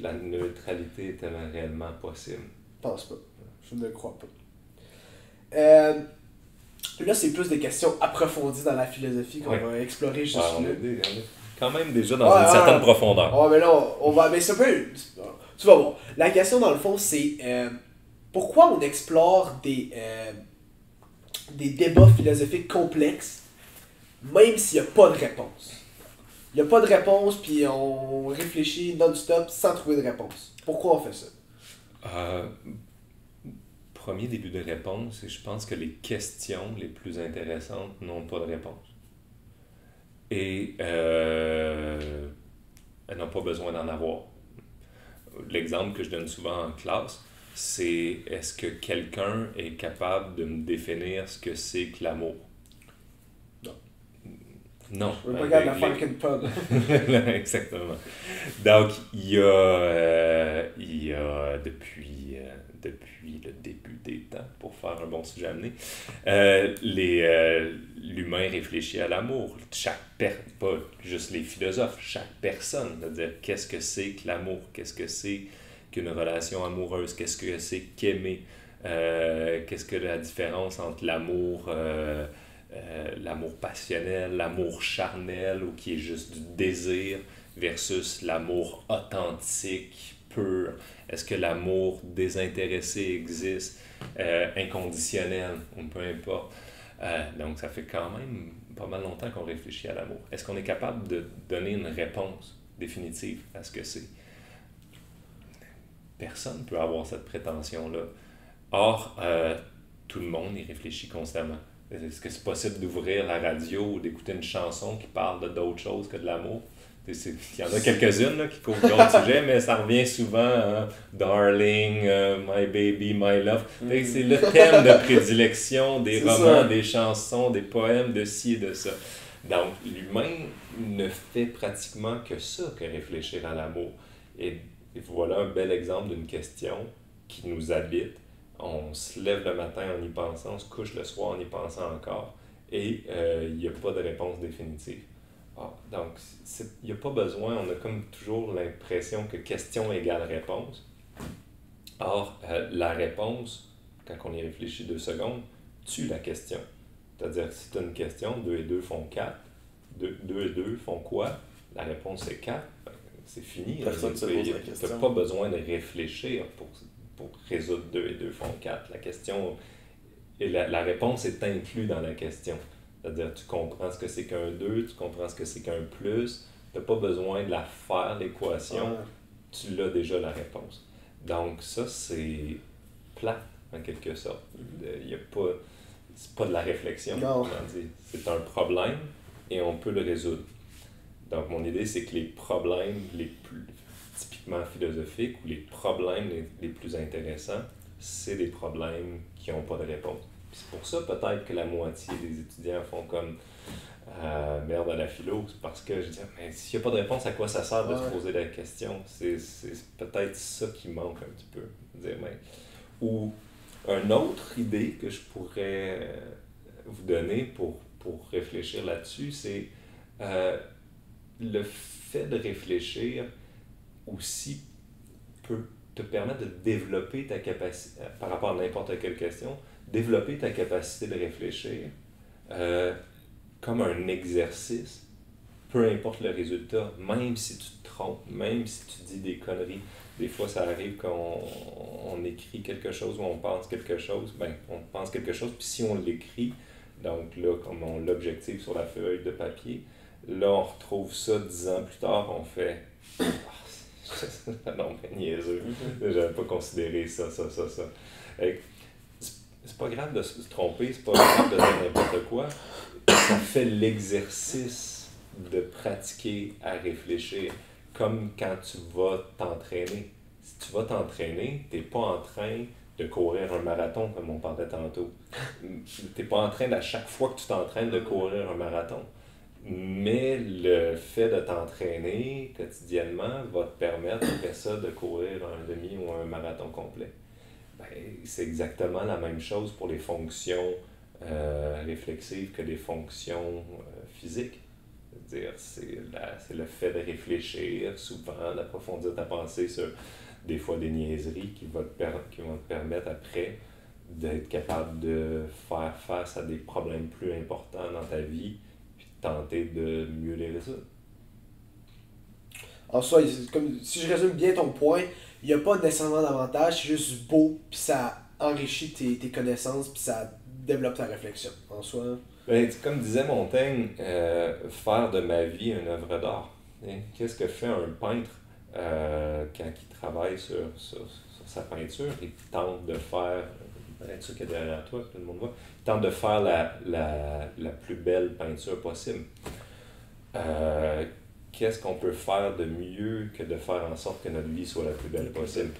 La neutralité est-elle réellement possible? Je pense pas. Je ne le crois pas. Là, c'est plus des questions approfondies dans la philosophie qu'on va explorer juste là. On est quand même déjà dans une certaine profondeur. Ouais, mais là, on va... Mais ça peut... Tu vas voir. La question, dans le fond, c'est... pourquoi on explore des débats philosophiques complexes, même s'il n'y a pas de réponse? Il n'y a pas de réponse, puis on réfléchit non-stop sans trouver de réponse. Pourquoi on fait ça? Premier début de réponse, c'est je pense que les questions les plus intéressantes n'ont pas de réponse. Et elles n'ont pas besoin d'en avoir. L'exemple que je donne souvent en classe, c'est est-ce que quelqu'un est capable de me définir ce que c'est que l'amour? Non. Je veux pas regarder la fucking pub. Exactement. Donc, il y a depuis le début des temps, pour faire un bon sujet à amener, l'humain réfléchit à l'amour. Pas juste les philosophes, chaque personne. C'est-à-dire, qu'est-ce que c'est que l'amour? Qu'est-ce que c'est qu'une relation amoureuse? Qu'est-ce que c'est qu'aimer? Qu'est-ce que la différence entre l'amour passionnel, l'amour charnel, ou qui est juste du désir, versus l'amour authentique, pur? Est-ce que l'amour désintéressé existe, inconditionnel, ou peu importe? Donc, ça fait quand même pas mal longtemps qu'on réfléchit à l'amour. Est-ce qu'on est capable de donner une réponse définitive à ce que c'est? Personne ne peut avoir cette prétention-là. Or, tout le monde y réfléchit constamment. Est-ce que c'est possible d'ouvrir la radio ou d'écouter une chanson qui parle d'autre chose que de l'amour? Il y en a quelques-unes là, qui couvrent d'autres sujets, mais ça revient souvent à Darling, My Baby, My Love. C'est le thème de prédilection des romans, des chansons, des poèmes, de ci et de ça. Donc, l'humain ne fait pratiquement que ça, que réfléchir à l'amour. Et voilà un bel exemple d'une question qui nous habite. On se lève le matin en y pensant, on se couche le soir en y pensant encore, et il n'y a pas de réponse définitive. Donc, il n'y a pas besoin, on a comme toujours l'impression que question égale réponse. Or, la réponse, quand on y réfléchit 2 secondes, tue la question. C'est-à-dire, si tu as une question, 2 et 2 font 4, 2 et 2 font quoi? La réponse est 4, c'est fini. Personne ne se pose la question. Tu n'as pas besoin de réfléchir pour résoudre 2 et 2 font 4. La question, et la réponse est inclue dans la question. C'est-à-dire, tu comprends ce que c'est qu'un 2, tu comprends ce que c'est qu'un plus, tu n'as pas besoin de la faire, l'équation, tu l'as déjà la réponse. Donc ça, c'est plate, en quelque sorte. C'est pas de la réflexion, c'est un problème et on peut le résoudre. Donc mon idée, c'est que les problèmes les plus typiquement philosophiques ou les problèmes les plus intéressants, c'est des problèmes qui n'ont pas de réponse. Puis c'est pour ça peut-être que la moitié des étudiants font comme merde à la philo, c'est parce que je dis mais s'il n'y a pas de réponse, à quoi ça sert de se poser la question? C'est peut-être ça qui manque un petit peu. Ou une autre idée que je pourrais vous donner pour réfléchir là-dessus, c'est le fait de réfléchir aussi peut te permettre de développer ta capacité, par rapport à n'importe quelle question, développer ta capacité de réfléchir comme un exercice, peu importe le résultat, même si tu te trompes, même si tu dis des conneries. Des fois, ça arrive qu'on écrit quelque chose ou on pense quelque chose, on pense quelque chose, puis si on l'écrit, donc là, comme on l'objective sur la feuille de papier, là, on retrouve ça 10 ans plus tard, on fait non, mais niaiseux. J'avais pas considéré ça. C'est pas grave de se tromper, c'est pas grave de dire n'importe quoi. Ça fait l'exercice de pratiquer à réfléchir, comme quand tu vas t'entraîner. Si tu vas t'entraîner, t'es pas en train de courir un marathon, comme on parlait tantôt. T'es pas en train, à chaque fois que tu t'entraînes, de courir un marathon. Mais le fait de t'entraîner quotidiennement va te permettre, après ça, de courir un demi ou un marathon complet. C'est exactement la même chose pour les fonctions réflexives que les fonctions physiques. C'est-à-dire, c'est le fait de réfléchir souvent, d'approfondir ta pensée sur des fois des niaiseries qui vont te permettre après d'être capable de faire face à des problèmes plus importants dans ta vie, tenter de mieux les résoudre. En soi, comme, si je résume bien ton point, il n'y a pas nécessairement d'avantage, c'est juste beau, puis ça enrichit tes connaissances, puis ça développe ta réflexion. En soi. Comme disait Montaigne, faire de ma vie une œuvre d'art. Qu'est-ce que fait un peintre quand il travaille sur sa peinture? Il tente de faire, la peinture qui est derrière toi, tout le monde voit, il tente de faire la plus belle peinture possible. Qu'est-ce qu'on peut faire de mieux que de faire en sorte que notre vie soit la plus belle possible?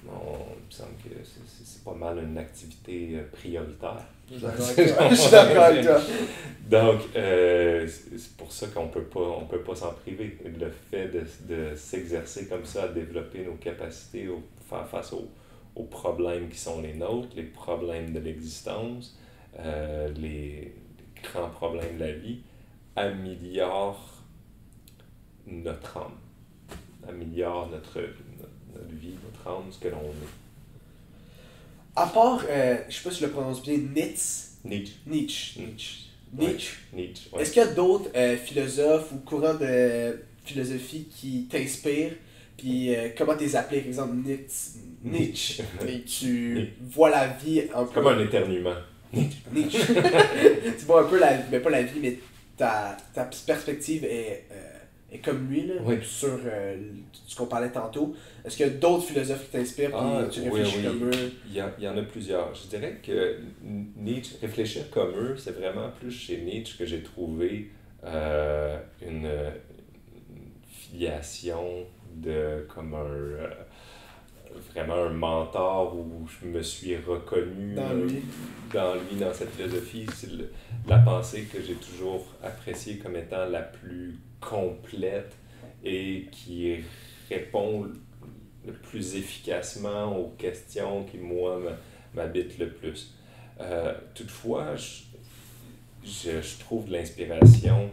Il me semble que c'est pas mal une activité prioritaire. Je suis d'accord avec toi. Donc, c'est pour ça qu'on peut pas s'en priver. Le fait de s'exercer comme ça, à développer nos capacités, faire face aux problèmes qui sont les nôtres, les problèmes de l'existence, les grands problèmes de la vie, améliore notre âme, améliore notre vie, notre âme, ce que l'on est. À part, je sais pas si je le prononce bien, Nietzsche. Ouais. Est-ce qu'il y a d'autres philosophes ou courants de philosophie qui t'inspirent Puis comment t'es appelé, par exemple, Nietzsche. Et Tu vois la vie un peu... Comme un éternuement. Nietzsche. Tu vois un peu la... Ben pas la vie, mais ta perspective est comme lui, là, Oui. sur ce qu'on parlait tantôt. Est-ce qu'il y a d'autres philosophes qui t'inspirent et tu réfléchis comme eux? Il y en a plusieurs. Je dirais que Nietzsche, réfléchir comme eux, c'est vraiment plus chez Nietzsche que j'ai trouvé une filiation de comme vraiment un mentor où je me suis reconnu dans cette philosophie. C'est la pensée que j'ai toujours appréciée comme étant la plus complète et qui répond le plus efficacement aux questions qui, moi, m'habitent le plus. Toutefois, je trouve de l'inspiration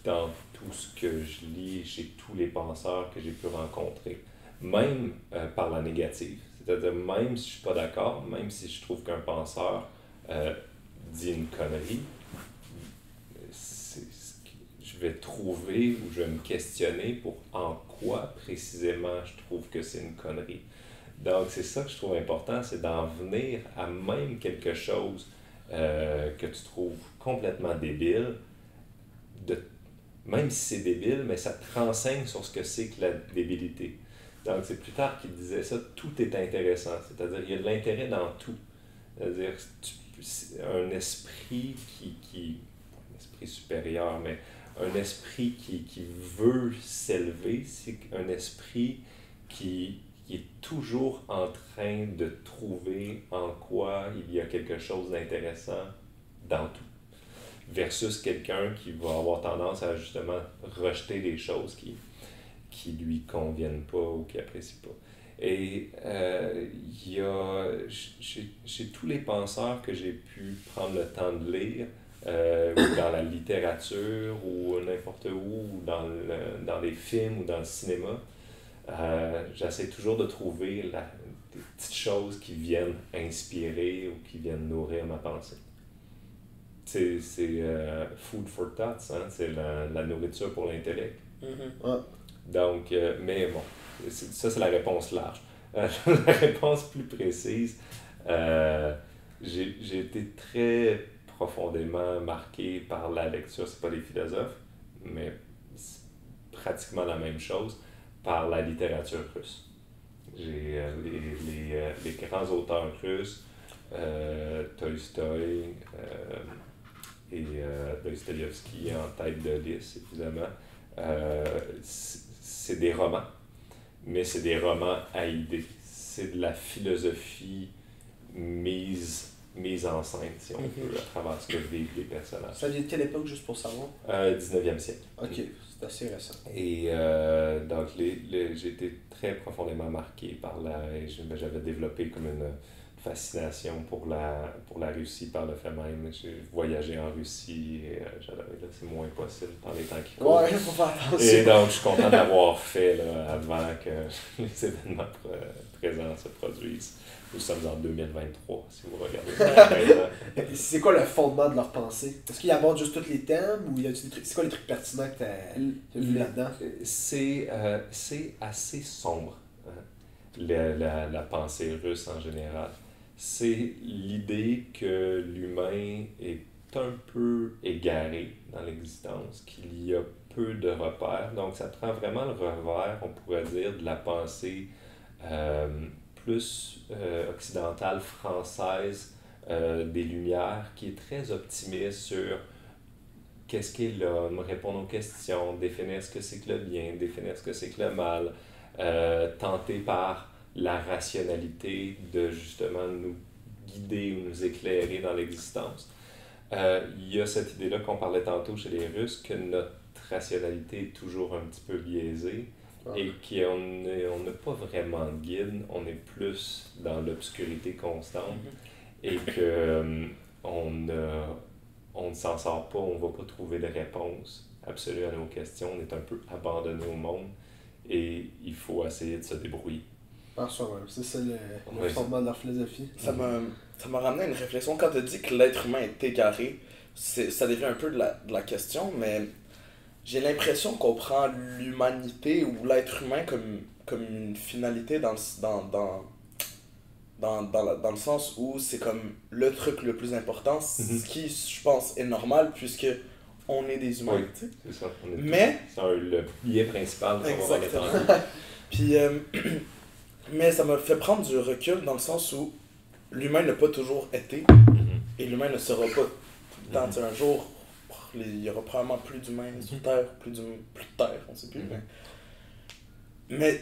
dans tout ce que je lis chez tous les penseurs que j'ai pu rencontrer, même par la négative. C'est-à-dire, même si je ne suis pas d'accord, même si je trouve qu'un penseur dit une connerie, je vais trouver ou je vais me questionner pour en quoi précisément je trouve que c'est une connerie. Donc, c'est ça que je trouve important, c'est d'en venir à même quelque chose que tu trouves complètement débile, même si c'est débile, mais ça te renseigne sur ce que c'est que la débilité. Donc, c'est plus tard qu'il disait ça, tout est intéressant, c'est-à-dire il y a de l'intérêt dans tout. C'est-à-dire, un esprit un esprit supérieur, mais un esprit qui veut s'élever, c'est un esprit qui est toujours en train de trouver en quoi il y a quelque chose d'intéressant dans tout. Versus quelqu'un qui va avoir tendance à justement rejeter des choses qui lui conviennent pas ou qui apprécie pas. Et il y a, chez tous les penseurs que j'ai pu prendre le temps de lire, ou dans la littérature, ou n'importe où, ou dans les films, ou dans le cinéma, j'essaie toujours de trouver des petites choses qui viennent inspirer ou qui viennent nourrir ma pensée. C'est food for thoughts, hein? C'est la nourriture pour l'intellect. Mm-hmm. Ouais. Donc, mais bon, ça c'est la réponse large. La réponse plus précise, j'ai été très profondément marqué par la lecture, c'est pas des philosophes, mais c'est pratiquement la même chose, par la littérature russe. J'ai les grands auteurs russes, Tolstoï et Dostoïevski en tête de liste, évidemment. C'est des romans, mais c'est des romans à idées. C'est de la philosophie mise en scène, si on veut, à travers ce que vivent les personnages. Ça vient de quelle époque, juste pour savoir? 19e siècle. Ok, c'est assez récent. Et donc, j'ai été très profondément marqué par j'avais développé comme une fascination pour la Russie par le fait même. J'ai voyagé en Russie et là, c'est moins possible dans les temps qui courent. Ouais, faut faire attention. Et donc, je suis content de l'avoir fait là, avant que les événements présents se produisent. Nous sommes en 2023, si vous regardez. C'est quoi le fondement de leur pensée? Est-ce qu'ils abordent juste tous les thèmes ou c'est quoi les trucs pertinents que tu as vu là-dedans? C'est assez sombre, hein, la pensée russe en général. C'est l'idée que l'humain est un peu égaré dans l'existence, qu'il y a peu de repères. Donc, ça prend vraiment le revers, on pourrait dire, de la pensée plus occidentale, française, des Lumières, qui est très optimiste sur qu'est-ce qu'est l'homme, répondre aux questions, définir ce que c'est que le bien, définir ce que c'est que le mal, tenter par la rationalité de justement nous guider ou nous éclairer dans l'existence. Il y a cette idée-là qu'on parlait tantôt chez les Russes, que notre rationalité est toujours un petit peu biaisée et qu'on n'a pas vraiment de guide, on est plus dans l'obscurité constante et qu'on ne s'en sort pas, on ne va pas trouver de réponse absolue à nos questions, on est un peu abandonné au monde et il faut essayer de se débrouiller. Ah, ça, ouais. C'est ça le fondement de leur philosophie. Ça m'a ramené à une réflexion. Quand tu dis que l'être humain est égaré, ça devient un peu de la question, mais j'ai l'impression qu'on prend l'humanité ou l'être humain comme une finalité dans le sens où c'est comme le truc le plus important, ce qui, je pense, est normal puisque on est des humains. Oui, Tu sais. c'est ça. Mais, C'est le billet principal pour avoir le exactement. temps. Puis, mais ça me fait prendre du recul dans le sens où l'humain n'a pas toujours été et l'humain ne sera pas tout le temps. Tu sais, un jour, il y aura probablement plus d'humains sur Terre, plus de Terre, on sait plus. Mais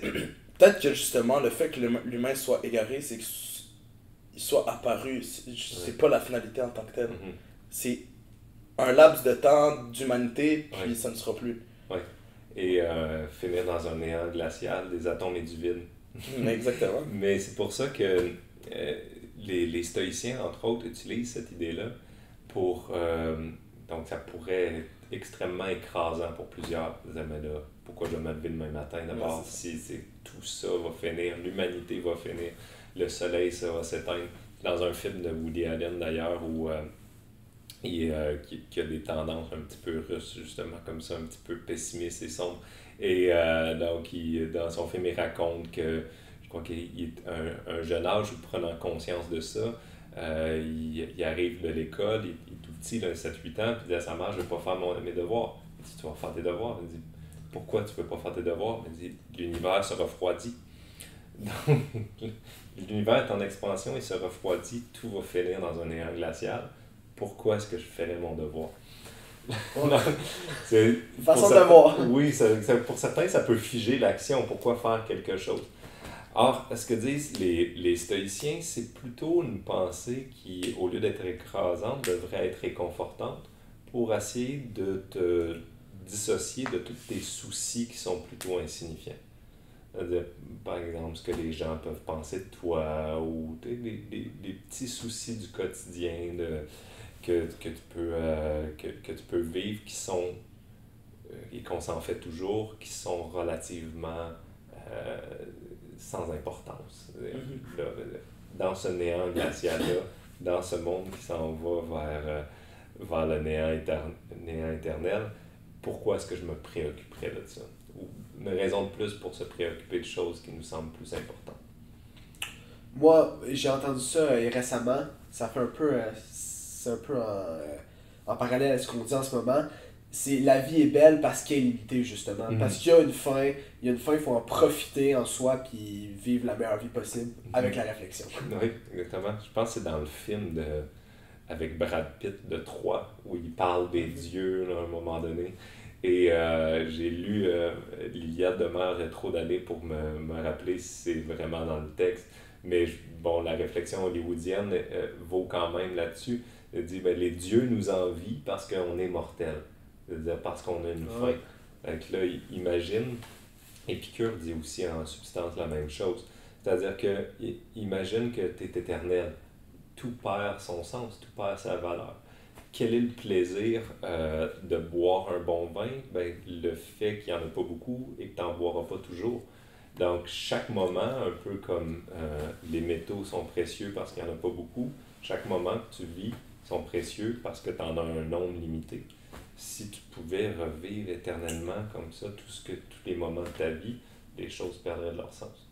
peut-être que justement, le fait que l'humain soit égaré, c'est qu'il soit apparu. C'est pas la finalité en tant que telle. C'est un laps de temps d'humanité, puis ça ne sera plus. Ouais. Et finir dans un néant glacial, des atomes et du vide. Exactement. Mais c'est pour ça que les stoïciens, entre autres, utilisent cette idée-là pour... donc ça pourrait être extrêmement écrasant pour plusieurs. Ils disaient, mais là, pourquoi je vais me lever demain matin d'abord si tout ça va finir, l'humanité va finir, le soleil, ça va s'éteindre. Dans un film de Woody Allen d'ailleurs, où qui a des tendances un petit peu russes, justement, comme ça, un petit peu pessimistes et sombres. Et donc, dans son film, il raconte que, je crois qu'il est un jeune âge où, prenant conscience de ça, il arrive de l'école, il est tout petit, 7-8 ans, puis il dit à sa mère, je ne veux pas faire mes devoirs. Il dit, tu vas faire tes devoirs. Il dit, pourquoi tu ne veux pas faire tes devoirs? Il dit, l'univers se refroidit. Donc, l'univers est en expansion, il se refroidit, tout va finir dans un néant glacial. Pourquoi est-ce que je ferais mon devoir? C'est façon de voir. Oui, pour certains, ça peut figer l'action. Pourquoi faire quelque chose? Or, ce que disent les stoïciens, c'est plutôt une pensée qui, au lieu d'être écrasante, devrait être réconfortante pour essayer de te dissocier de tous tes soucis qui sont plutôt insignifiants. Par exemple, ce que les gens peuvent penser de toi ou des petits soucis du quotidien que tu peux vivre qui sont, et qu'on s'en fait toujours, qui sont relativement sans importance. Là, dans ce néant glacial-là, dans ce monde qui s'en va vers le néant éternel, pourquoi est-ce que je me préoccuperais de ça? Ou une raison de plus pour se préoccuper de choses qui nous semblent plus importantes. Moi, j'ai entendu ça récemment. Ça fait un peu... c'est un peu en parallèle à ce qu'on dit en ce moment. C'est la vie est belle parce qu'elle est limitée, justement. Parce qu'il y a une fin. Il faut en profiter en soi puis vivre la meilleure vie possible avec la réflexion. Oui, exactement. Je pense que c'est dans le film avec Brad Pitt de Troie où il parle des dieux là, à un moment donné. Et j'ai lu l'Iliade demeure trop d'années pour me rappeler si c'est vraiment dans le texte. Mais bon, la réflexion hollywoodienne vaut quand même là-dessus. Elle dit, les dieux nous envient parce qu'on est mortel. C'est-à-dire parce qu'on a une fin. Donc là, imagine, Épicure dit aussi en substance la même chose. C'est-à-dire que, imagine que tu es éternel. Tout perd son sens, tout perd sa valeur. Quel est le plaisir de boire un bon vin? Le fait qu'il n'y en a pas beaucoup et que tu n'en boiras pas toujours. Donc, chaque moment, un peu comme les métaux sont précieux parce qu'il n'y en a pas beaucoup, chaque moment que tu vis sont précieux parce que tu en as un nombre limité. Si tu pouvais revivre éternellement comme ça, tous les moments de ta vie, les choses perdraient de leur sens.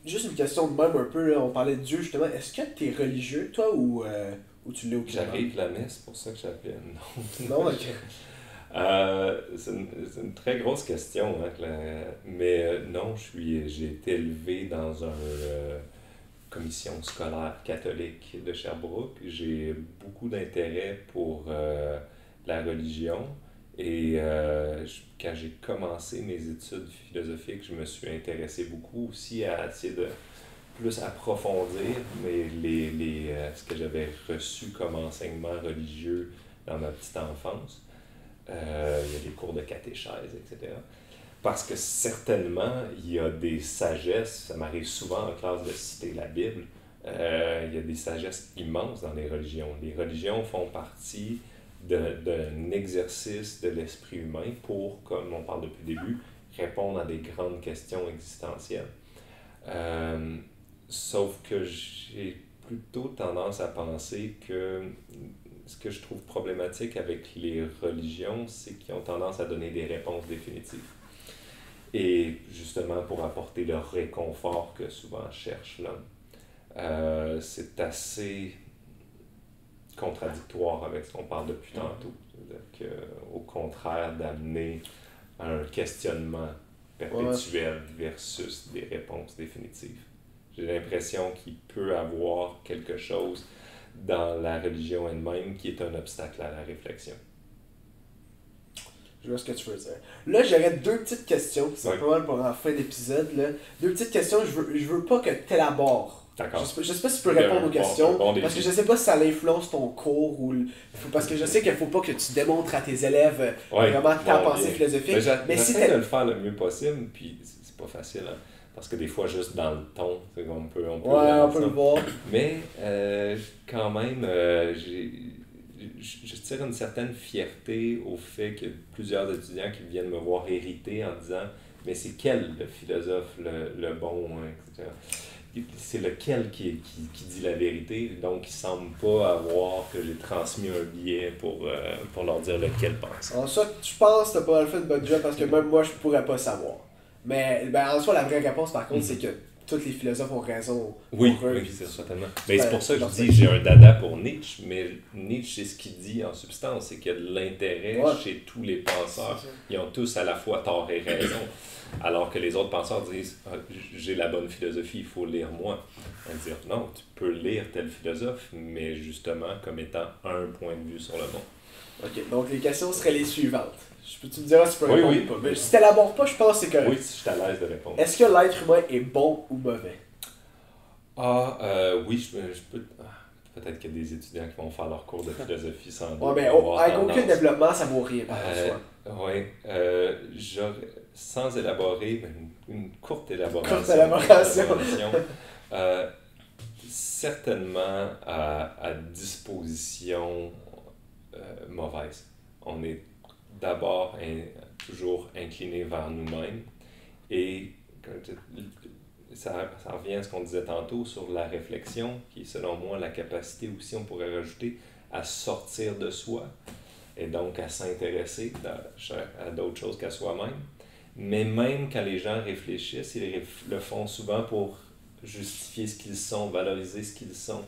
Juste une question de même un peu, là, on parlait de Dieu justement. Est-ce que tu es religieux, toi, ou tu l'es au Québec? J'arrive la messe, c'est pour ça que j'appelais. Non, ok. C'est une très grosse question, hein, mais non, j'ai été élevé dans une commission scolaire catholique de Sherbrooke. J'ai beaucoup d'intérêt pour la religion et quand j'ai commencé mes études philosophiques, je me suis intéressé beaucoup aussi à essayer de plus approfondir ce que j'avais reçu comme enseignement religieux dans ma petite enfance. Il y a des cours de catéchèse, etc. Parce que certainement, il y a des sagesses, ça m'arrive souvent en classe de citer la Bible, il y a des sagesses immenses dans les religions. Les religions font partie d'un exercice de l'esprit humain pour, comme on parle depuis le début, répondre à des grandes questions existentielles. Sauf que j'ai plutôt tendance à penser que ce que je trouve problématique avec les religions, c'est qu'ils ont tendance à donner des réponses définitives. Et justement pour apporter le réconfort que souvent cherche l'homme. C'est assez contradictoire avec ce qu'on parle depuis tantôt. C'est-à-dire qu'au contraire d'amener un questionnement perpétuel versus des réponses définitives. J'ai l'impression qu'il peut avoir quelque chose dans la religion elle-même qui est un obstacle à la réflexion. Je vois ce que tu veux dire. Là, j'aurais deux petites questions qui sont pas mal pour la fin d'épisode. Là. Deux petites questions, je veux pas que tu élabores. D'accord. Je sais pas si tu peux répondre aux questions, parce que je sais pas si ça influence ton cours, ou parce que je sais qu'il faut pas que tu démontres à tes élèves vraiment ta pensée philosophique. Mais j'essaie de le faire le mieux possible, puis c'est pas facile, hein, parce que des fois, juste dans le ton, on peut le voir. Mais quand même, je tire une certaine fierté au fait que plusieurs étudiants qui viennent me voir hériter en disant « Mais c'est quel le philosophe, le bon, etc. » C'est lequel qui dit la vérité, donc ils ne semblent pas avoir que j'ai transmis un billet pour leur dire lequel pense. En soi, je pense que tu as pas mal fait une bonne job parce que même moi, je pourrais pas savoir. Mais en soi, la vraie réponse, par contre, c'est que tous les philosophes ont raison. Oui, c'est certainement. Mais c'est pour ça que je dis j'ai un dada pour Nietzsche, mais Nietzsche, c'est ce qu'il dit en substance, c'est qu'il y a de l'intérêt chez tous les penseurs. Ils ont tous à la fois tort et raison. Alors que les autres penseurs disent j'ai la bonne philosophie, il faut lire moi. On va dire non, tu peux lire tel philosophe, mais justement comme étant un point de vue sur le monde. Ok, donc les questions seraient les suivantes. Tu me diras si tu peux répondre ou pas. Mais si tu n'élabores pas, je pense que c'est correct. Oui, si je suis à l'aise de répondre. Est-ce que l'être humain est bon ou mauvais? Oui, je peux. Peut-être qu'il y a des étudiants qui vont faire leur cours de philosophie sans doute. Ouais, mais avec aucun développement, ça vaut rien par soi. Oui, sans élaborer, une courte élaboration. Certainement à disposition mauvaise. On est d'abord toujours incliné vers nous-mêmes et ça revient à ce qu'on disait tantôt sur la réflexion, qui est selon moi la capacité aussi, on pourrait rajouter, à sortir de soi et donc à s'intéresser à d'autres choses qu'à soi-même. Mais même quand les gens réfléchissent, ils le font souvent pour justifier ce qu'ils sont, valoriser ce qu'ils sont.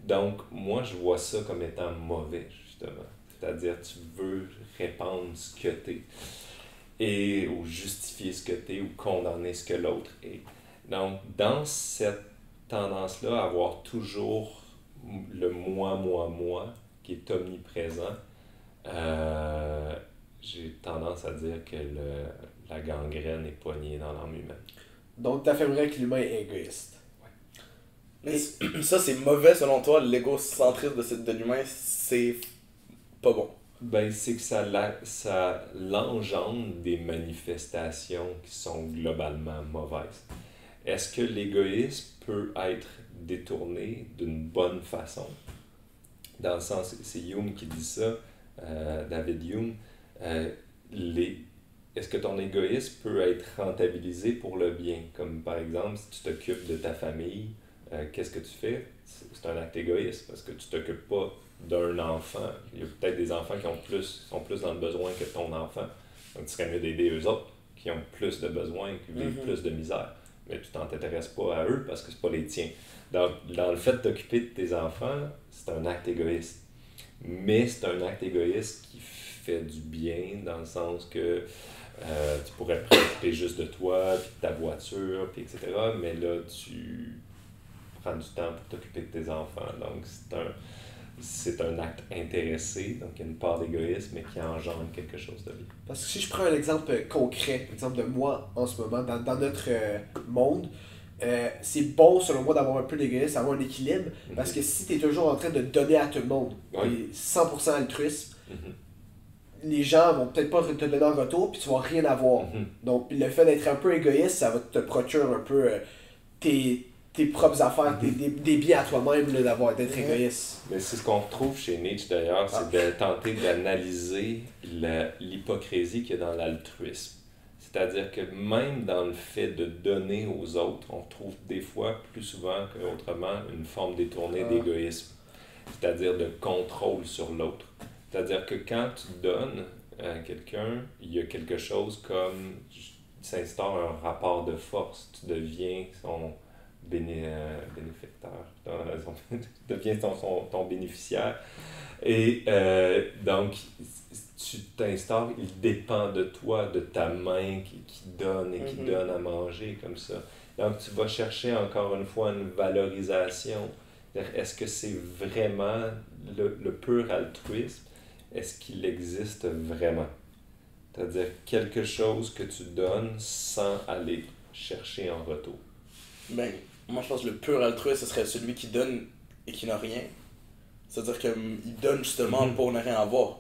Donc, moi, je vois ça comme étant mauvais, justement. C'est-à-dire, tu veux répandre ce que t'es, ou justifier ce que t'es, ou condamner ce que l'autre est. Donc, dans cette tendance-là, avoir toujours le moi, qui est omniprésent, j'ai tendance à dire que la gangrène est poignée dans l'âme humaine. Donc, tu affirmerais que l'humain est égoïste. Mais ça, c'est mauvais selon toi, l'égocentrisme de l'humain, c'est pas bon. Ben, c'est que ça l'engendre des manifestations qui sont globalement mauvaises. Est-ce que l'égoïsme peut être détourné d'une bonne façon? Dans le sens, c'est Hume qui dit ça, David Hume, est-ce que ton égoïsme peut être rentabilisé pour le bien? Comme par exemple, si tu t'occupes de ta famille, qu'est-ce que tu fais? C'est un acte égoïste parce que tu ne t'occupes pas d'un enfant. Il y a peut-être des enfants qui sont plus dans le besoin que ton enfant. Donc tu serais mieux d'aider eux autres qui ont plus de besoins, qui vivent plus de misère. Mais tu t'intéresses pas à eux parce que c'est pas les tiens. Donc, dans le fait de t'occuper de tes enfants, c'est un acte égoïste. Mais c'est un acte égoïste qui fait du bien dans le sens que tu pourrais te préoccuper juste de toi, puis de ta voiture, puis etc. Mais là, tu prends du temps pour t'occuper de tes enfants. Donc, c'est un acte intéressé, donc il y a une part d'égoïsme, mais qui engendre quelque chose de bien. Parce que si je prends un exemple concret, exemple de moi en ce moment, dans notre monde, c'est bon selon moi d'avoir un peu d'égoïsme, d'avoir un équilibre, parce que si tu es toujours en train de donner à tout le monde, et 100% altruisme, les gens vont peut-être pas te donner en retour, puis tu vas rien avoir. Donc le fait d'être un peu égoïste, ça va te procurer un peu tes propres affaires, des biens à toi-même d'être égoïste. Mais c'est ce qu'on retrouve chez Nietzsche d'ailleurs, c'est de tenter d'analyser l'hypocrisie qu'il y a dans l'altruisme. C'est-à-dire que même dans le fait de donner aux autres, on trouve des fois, plus souvent qu'autrement, une forme détournée d'égoïsme. c'est-à-dire de contrôle sur l'autre. C'est-à-dire que quand tu donnes à quelqu'un, il y a quelque chose comme, s'instaure un rapport de force, tu deviens son bénéfacteur, tu deviens ton bénéficiaire. Et donc, tu t'instaures, il dépend de toi, de ta main qui donne et qui donne à manger comme ça. Donc, tu vas chercher encore une fois une valorisation. Est-ce que c'est vraiment le pur altruisme? Est-ce qu'il existe vraiment? C'est-à-dire quelque chose que tu donnes sans aller chercher en retour. Ben, moi je pense que le pur altruisme, ce serait celui qui donne et qui n'a rien. C'est-à-dire qu'il donne justement pour ne rien avoir.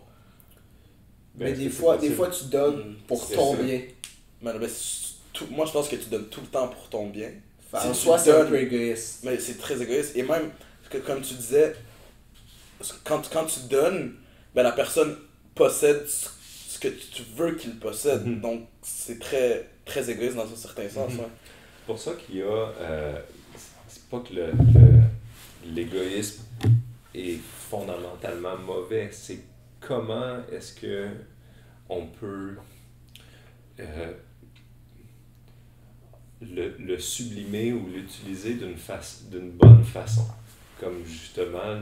Mais des fois tu donnes pour ton bien. Mais, moi je pense que tu donnes tout le temps pour ton bien. En soi, c'est un peu égoïste. Mais c'est très égoïste. Et même, comme tu disais, quand tu donnes, ben la personne possède ce que tu veux qu'il possède. Donc c'est très, très égoïste dans un certain sens. Ouais. C'est pour ça qu'il y a... c'est pas que l'égoïsme est fondamentalement mauvais. C'est comment est-ce que on peut le sublimer ou l'utiliser d'une bonne façon. Comme justement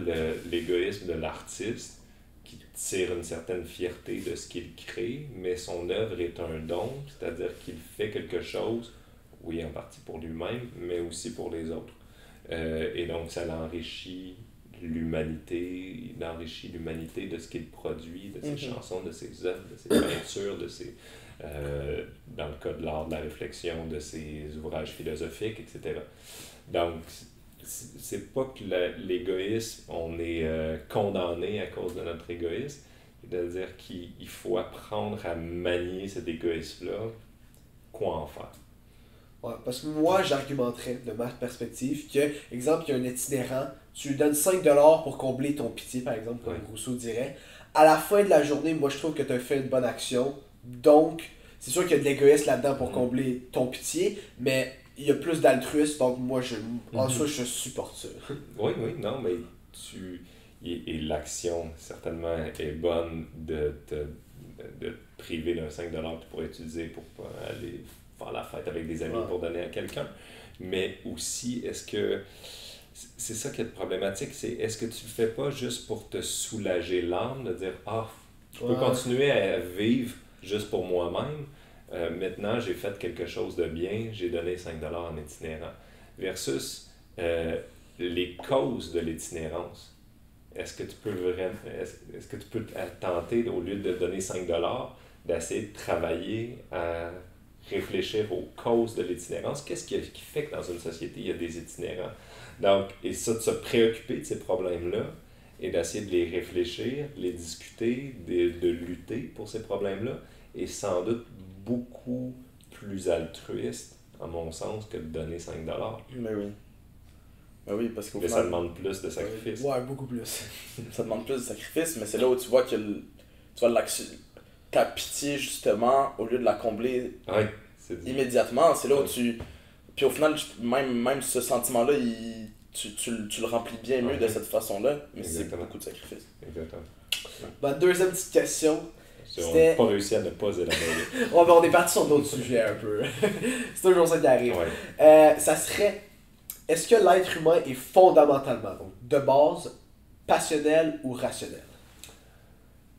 l'égoïsme de l'artiste qui tire une certaine fierté de ce qu'il crée, mais son œuvre est un don, c'est-à-dire qu'il fait quelque chose, oui, en partie pour lui-même, mais aussi pour les autres. Et donc, ça l'enrichit l'humanité, il enrichit l'humanité de ce qu'il produit, de ses chansons, de ses œuvres, de ses peintures, de ses... dans le cas de l'art de la réflexion, de ses ouvrages philosophiques, etc. Donc, c'est pas que l'égoïsme, on est condamné à cause de notre égoïsme, c'est-à-dire qu'il faut apprendre à manier cet égoïsme-là, quoi en faire. Ouais, parce que moi, j'argumenterais, de ma perspective, que, exemple, il y a un itinérant, tu lui donnes 5$ pour combler ton pitié, par exemple, comme Rousseau dirait. À la fin de la journée, moi, je trouve que tu as fait une bonne action. Donc, c'est sûr qu'il y a de l'égoïsme là-dedans pour combler ton pitié, mais il y a plus d'altruisme, donc moi, en soi, je supporte ça. Oui, non, mais et l'action, certainement, est bonne de te priver d'un 5$ que tu pourrais utiliser pour aller faire la fête avec des amis pour donner à quelqu'un. Mais aussi, est-ce que... C'est ça qui est problématique, c'est est-ce que tu le fais pas juste pour te soulager l'âme, de dire « Ah, je peux continuer à vivre juste pour moi-même. Maintenant, j'ai fait quelque chose de bien, j'ai donné 5$ en itinérant. » Versus les causes de l'itinérance. Est-ce que tu peux tenter, au lieu de donner 5$, d'essayer de travailler à réfléchir aux causes de l'itinérance? Qu'est-ce qui fait que dans une société, il y a des itinérants? Donc, et ça, de se préoccuper de ces problèmes-là et d'essayer de les réfléchir, les discuter, de lutter pour ces problèmes-là, est sans doute beaucoup plus altruiste, à mon sens, que de donner 5$. Mais oui. Mais oui, parce qu'au mais final... ça demande plus de sacrifice. Ouais, beaucoup plus. Ça demande plus de sacrifice, mais c'est là où tu vois que ta pitié, justement, au lieu de la combler immédiatement, c'est là où tu... Puis au final, même ce sentiment-là, tu le remplis bien mieux de cette façon-là, mais c'est beaucoup de sacrifice. Exactement. Bon, deuxième petite question. On n'a pas réussi à ne pas élaborer. Ouais, ben on est parti sur d'autres sujets un peu. C'est toujours ça qui arrive. Ça serait... Est-ce que l'être humain est fondamentalement, donc de base, passionnel ou rationnel?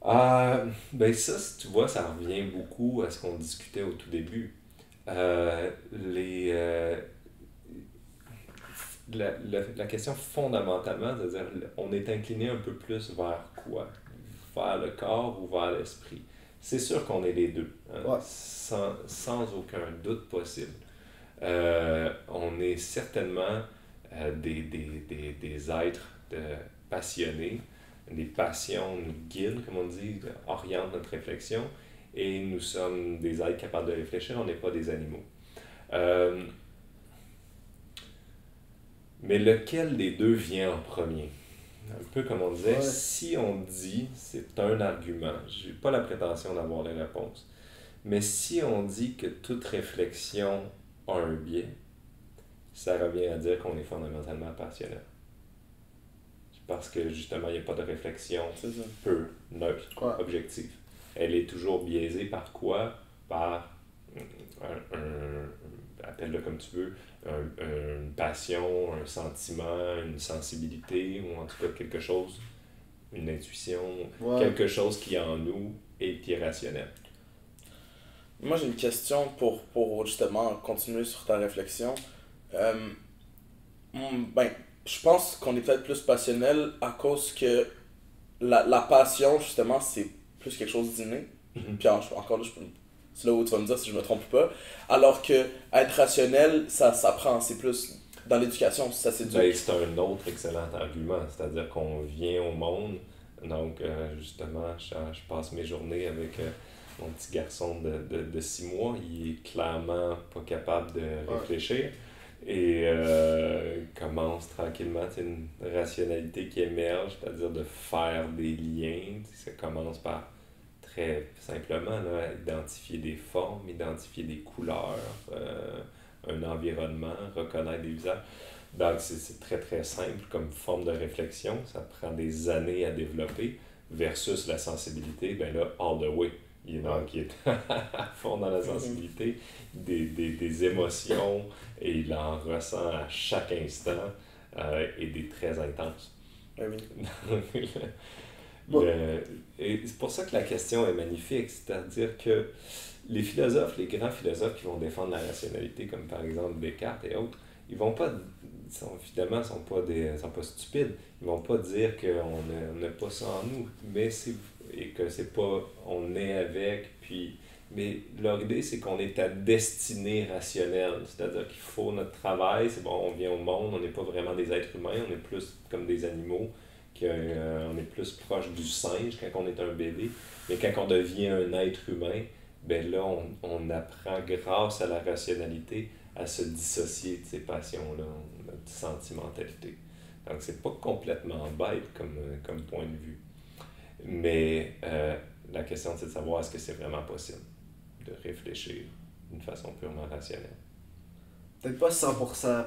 Ben ça, tu vois, ça revient beaucoup à ce qu'on discutait au tout début. La question fondamentalement, c'est-à-dire on est incliné un peu plus vers quoi? Vers le corps ou vers l'esprit? C'est sûr qu'on est les deux, sans aucun doute possible. On est certainement des êtres passionnés. Les passions nous guident, comme on dit, orientent notre réflexion, et nous sommes des êtres capables de réfléchir, on n'est pas des animaux. Mais lequel des deux vient en premier? Un peu comme on disait, si on dit, c'est un argument, je n'ai pas la prétention d'avoir les réponses, mais si on dit que toute réflexion a un biais, ça revient à dire qu'on est fondamentalement passionnel. Je parce que justement, il n'y a pas de réflexion C'est ça. peu neutre, Ouais. objective. Elle est toujours biaisée par quoi? Par appelle-le comme tu veux, une passion, un sentiment, une sensibilité, ou en tout cas quelque chose, une intuition, Ouais. quelque chose qui en nous est irrationnel. Moi, j'ai une question pour justement continuer sur ta réflexion. Euh, ben, je pense qu'on est peut-être plus passionnel à cause que la passion, justement, c'est plus quelque chose d'inné. Puis encore là, c'est là où tu vas me dire si je me trompe ou pas. Alors que être rationnel, ça s'apprend. C'est plus dans l'éducation, ça s'éduque. Ben, c'est un autre excellent argument, c'est-à-dire qu'on vient au monde, donc justement, je passe mes journées avec mon petit garçon de 6 mois, il est clairement pas capable de réfléchir et commence tranquillement, c'est une rationalité qui émerge, c'est-à-dire de faire des liens, ça commence par très simplement là, identifier des formes, identifier des couleurs, un environnement, reconnaître des visages. Donc, c'est très très simple comme forme de réflexion. Ça prend des années à développer versus la sensibilité. Ben là, all the way. Il est à fond dans la sensibilité, des émotions et il en ressent à chaque instant et des très intenses. Oui. Et c'est pour ça que la question est magnifique. C'est-à-dire que les philosophes, les grands philosophes qui vont défendre la rationalité, comme par exemple Descartes et autres, ils vont pas, évidemment, sont pas stupides. Ils vont pas dire qu'on n'a pas ça en nous, et que c'est pas, on est avec, mais leur idée, c'est qu'on est à destinée rationnelle. C'est-à-dire qu'il faut notre travail, c'est bon, on vient au monde, on n'est pas vraiment des êtres humains, on est plus comme des animaux, on est plus proche du singe quand on est un bébé, mais quand on devient un être humain, ben là, on apprend grâce à la rationalité à se dissocier de ces passions-là, notre sentimentalité. Donc, c'est pas complètement bête comme point de vue. Mais la question, c'est de savoir est-ce que c'est vraiment possible de réfléchir d'une façon purement rationnelle. Peut-être pas 100%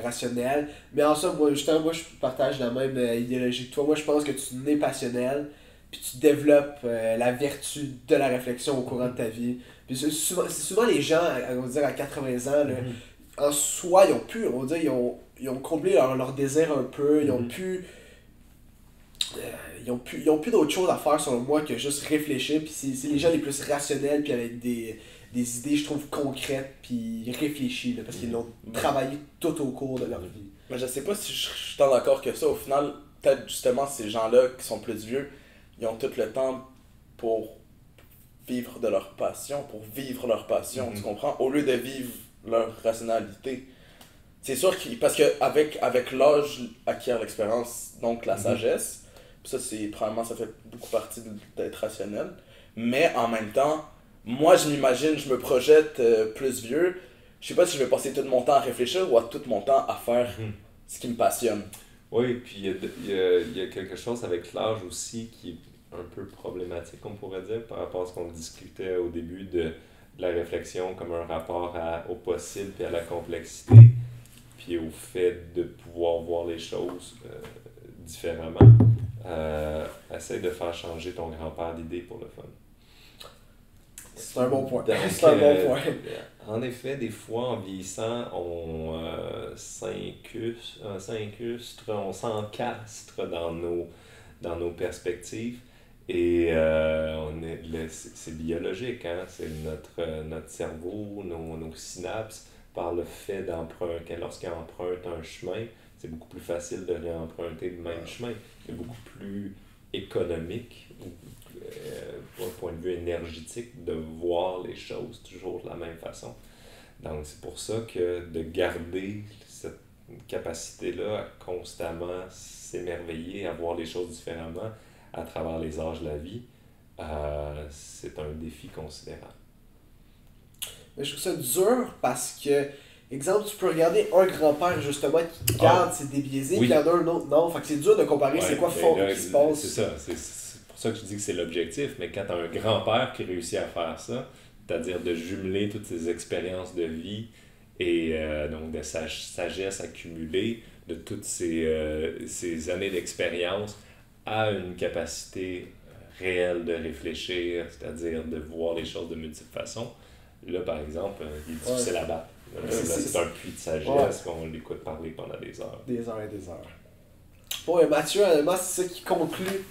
rationnel, mais en somme, moi, justement, moi je partage la même idéologie que toi. Moi je pense que tu nais passionnel, puis tu développes la vertu de la réflexion au courant de ta vie. Puis c'est souvent les gens, on va dire à 80 ans, là, en soi, ils ont pu, on va dire, ils ont comblé leur désir un peu, ils ont pu... ils ont plus d'autre chose à faire selon moi que juste réfléchir, puis c'est les gens les plus rationnels, puis avec des idées, je trouve, concrètes, puis réfléchies, là, parce qu'ils l'ont travaillé tout au cours de leur vie. Mais je sais pas si je suis tant d'accord que ça. Au final, peut-être justement ces gens-là qui sont plus vieux, ils ont tout le temps pour vivre de leur passion, tu comprends? Au lieu de vivre leur rationalité. C'est sûr parce qu'avec l'âge acquiert l'expérience, donc la sagesse, ça c'est probablement ça fait beaucoup partie d'être rationnel. Mais en même temps, moi je m'imagine, je me projette plus vieux, je sais pas si je vais passer tout mon temps à réfléchir ou à tout mon temps à faire ce qui me passionne. Oui, puis il y a quelque chose avec l'âge aussi qui est un peu problématique, on pourrait dire, par rapport à ce qu'on discutait au début de la réflexion comme un rapport au possible et à la complexité, puis au fait de pouvoir voir les choses différemment. Essaye de faire changer ton grand-père d'idée pour le fun. C'est un bon point. Donc, c'est un bon point. En effet, des fois, en vieillissant, on s'incrustre, on s'encastre dans nos perspectives. Et c'est biologique, hein? C'est notre cerveau, nos synapses, par le fait d'emprunter. Lorsqu'il emprunte un chemin, c'est beaucoup plus facile de réemprunter le même chemin. C'est beaucoup plus économique, d'un point de vue énergétique, de voir les choses toujours de la même façon. Donc, c'est pour ça que de garder cette capacité-là à constamment s'émerveiller, à voir les choses différemment à travers les âges de la vie, c'est un défi considérable. Mais je trouve ça dur parce que, exemple, tu peux regarder un grand-père justement qui garde ses débiaisés, puis il y en a un autre non. Fait que c'est dur de comparer c'est quoi fond qui se passe. C'est ça, c'est pour ça que je dis que c'est l'objectif, mais quand tu as un grand-père qui réussit à faire ça, c'est-à-dire de jumeler toutes ses expériences de vie et donc de sagesse accumulée, de toutes ces années d'expérience à une capacité réelle de réfléchir, c'est-à-dire de voir les choses de multiples façons. Là, par exemple, il est difficile à battre. Là, c'est un puits de sagesse qu'on l'écoute parler pendant des heures. Des heures et des heures. Bon, Mathieu, honnêtement, c'est ça qui conclut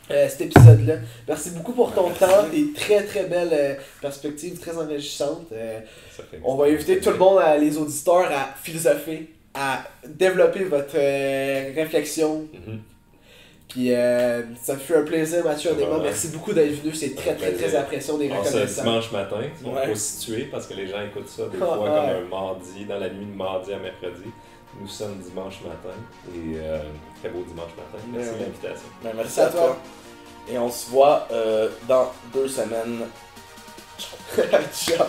cet épisode-là. Merci beaucoup pour ton temps, tes très très belles perspectives, très enrichissantes. On va inviter tout le monde, les auditeurs, à philosopher, à développer votre réflexion. Puis ça fait un plaisir, Mathieu, honnêtement. Merci beaucoup d'être venu, c'est très très très apprécié, on est reconnaissant. C'est dimanche matin, il faut situer parce que les gens écoutent ça des fois comme un mardi, dans la nuit de mardi à mercredi. Nous sommes dimanche matin et très beau dimanche matin. Merci de l'invitation. Merci à toi. Et on se voit dans 2 semaines. Ciao.